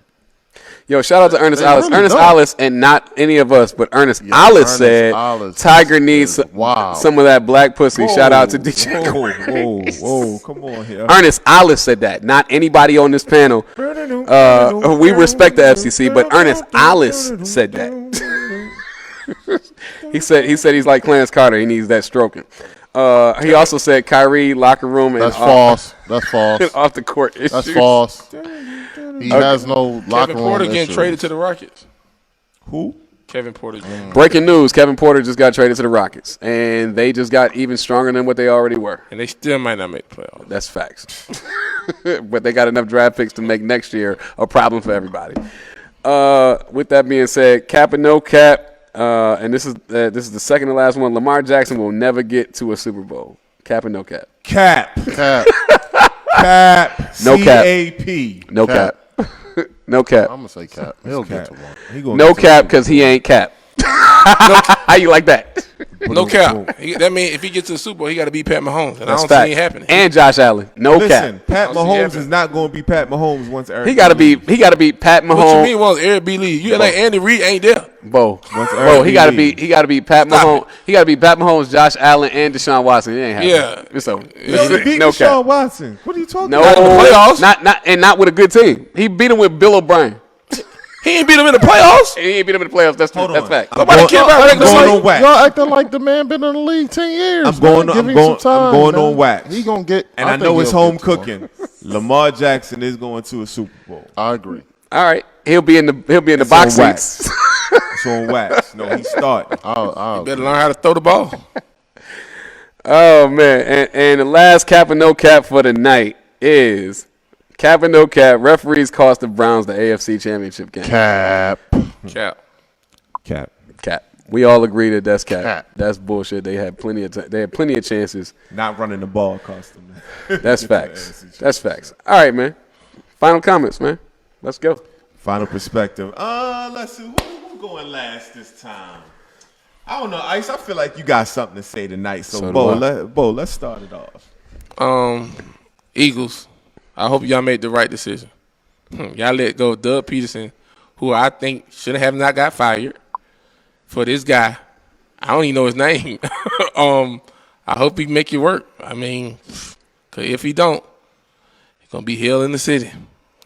Yo, shout out to Ernest They Alice. really Ernest don't. Alice, and not any of us, but Ernest Yeah, Alice Ernest said Alice Tiger is needs wild. some of that black pussy. Shout out to DJ. Whoa, come on here. Ernest Alice said that, not anybody on this panel. We respect the FCC, but Ernest Alice said that. he said he's like Clarence Carter. He needs that stroking. He also said Kyrie locker room and That's false. That's false. off the court issues. That's false. He has no locker Kevin room Porter getting issues. traded to the Rockets. Who? Kevin Porter. Breaking news: Kevin Porter just got traded to the Rockets, and they just got even stronger than what they already were. And they still might not make the playoffs. That's facts. But they got enough draft picks to make next year a problem for everybody. With that being said, cap and no cap, and this is the second to last one. Lamar Jackson will never get to a Super Bowl. Cap and no cap. Cap. Cap. Cap. No cap. CAP. No cap. No cap. I'm gonna say Cap. He'll get to one. He gonna No get to cap because he ain't cap. How you like that? No cap. That means if he gets to the Super Bowl, he got to beat Pat Mahomes, and That's I don't see it happening. And Josh Allen. No Listen, cap. Pat I don't see Mahomes happening. is not going to be Pat Mahomes once Eric. He got to be Pat Mahomes. What you mean? Well, Eric B. Lee, you like Andy Reid ain't there. Bo, Eric he got to B. be Pat Stop Mahomes. He got to be Pat Mahomes, Josh Allen, and Deshaun Watson. It ain't happening. Yeah. It's over. He beat No Deshaun cap. Watson. What are you talking No, about? in the playoffs. not with a good team. He beat him with Bill O'Brien. He ain't beat him in the playoffs. He ain't beat him in the playoffs. That's true. Hold That's on. fact. Nobody care about regular going season. on wax. Y'all acting like the man been in the league 10 years. I'm going man. on- Give I'm him going- some time, I'm going man. on wax. He gonna get. And I think know it's he'll home get to one. cooking. Lamar Jackson is going to a Super Bowl. I agree. All right, he'll be in the It's box on wax. seats. It's on wax. No, he's starting. I'll Better learn how to throw the ball. Oh man, and the last cap and no cap for the night is cap and no cap. Referees cost the Browns the AFC Championship game. Cap. Cap. Cap. Cap. We all agree that that's cap. Cap. That's bullshit. They had plenty of chances. Not running the ball cost him. That's facts. That's facts. All right, man. Final comments, man. Let's go. Final perspective. Let's see. Who's going last this time? I don't know, Ice. I feel like you got something to say tonight. So, So do Bo, let's start it off. Eagles. I hope y'all made the right decision. Y'all let go of Doug Peterson, who I think should have not got fired for this guy. I don't even know his name. I hope he make it work. I mean, 'cause if he don't, he's gonna be hell in the city.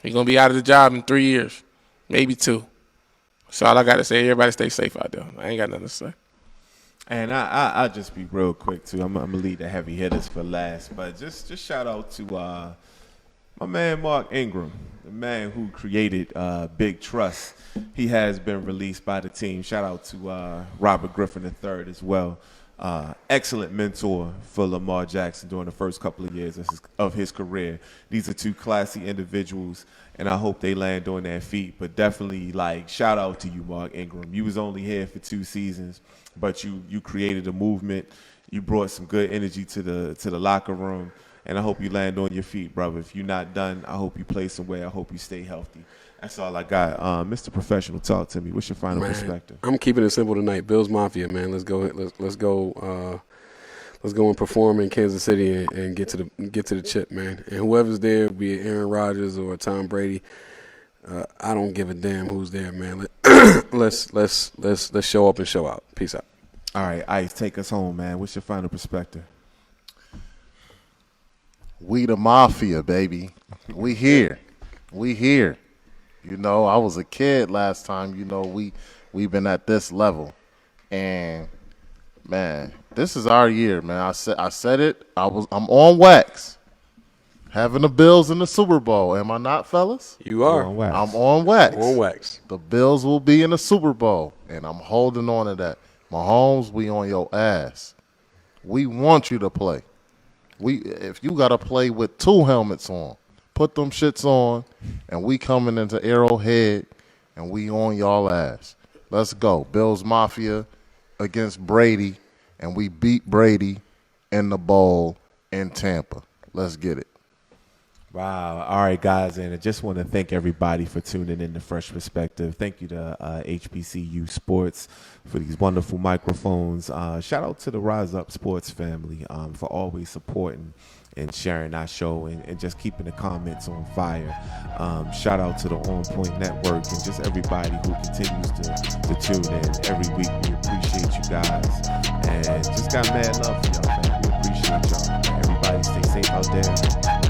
He's gonna be out of the job in 3 years, maybe 2. That's all I got to say. Everybody stay safe out there. I ain't got nothing to say. And I'll just be real quick too. I'm gonna leave the heavy hitters for last, but just shout out to my man Mark Ingram, the man who created Big Trust. He has been released by the team. Shout out to Robert Griffin III as well. Excellent mentor for Lamar Jackson during the first couple of years of his career. These are two classy individuals, and I hope they land on their feet. But definitely, shout out to you, Mark Ingram. You was only here for 2 seasons, but you created a movement. You brought some good energy to the locker room, and I hope you land on your feet, brother. If you're not done, I hope you play somewhere. I hope you stay healthy. That's all I got. Mr. Professional, talk to me. What's your final perspective? I'm keeping it simple tonight. Bills Mafia, man. Let's go. Let's go. let's go and perform in Kansas City and get to the chip, man. And whoever's there, be it Aaron Rodgers or Tom Brady, I don't give a damn who's there, man. Let's show up and show out. Peace out. All right, Ice, take us home, man. What's your final perspective? We the mafia, baby. We here. We here. You know, I was a kid last time. You know, we've been at this level, and man, this is our year, man. I said it. I'm on wax. Having the Bills in the Super Bowl. Am I not, fellas? You are. On wax. I'm on wax. On wax. The Bills will be in the Super Bowl, and I'm holding on to that. Mahomes, we on your ass. We want you to play. If you got to play with 2 helmets on, put them shits on, and we coming into Arrowhead, and we on y'all ass. Let's go. Bills Mafia against Brady, and we beat Brady in the bowl in Tampa. Let's get it. Wow. All right, guys. And I just want to thank everybody for tuning in to Phresh Perspective. Thank you to HBCU Sports for these wonderful microphones. Shout out to the Rise Up Sports family for always supporting and sharing our show and just keeping the comments on fire. Shout out to the OnPoint Network and just everybody who continues to tune in every week. We appreciate you guys. And just got mad love for y'all, man. We appreciate y'all. Everybody stay safe out there.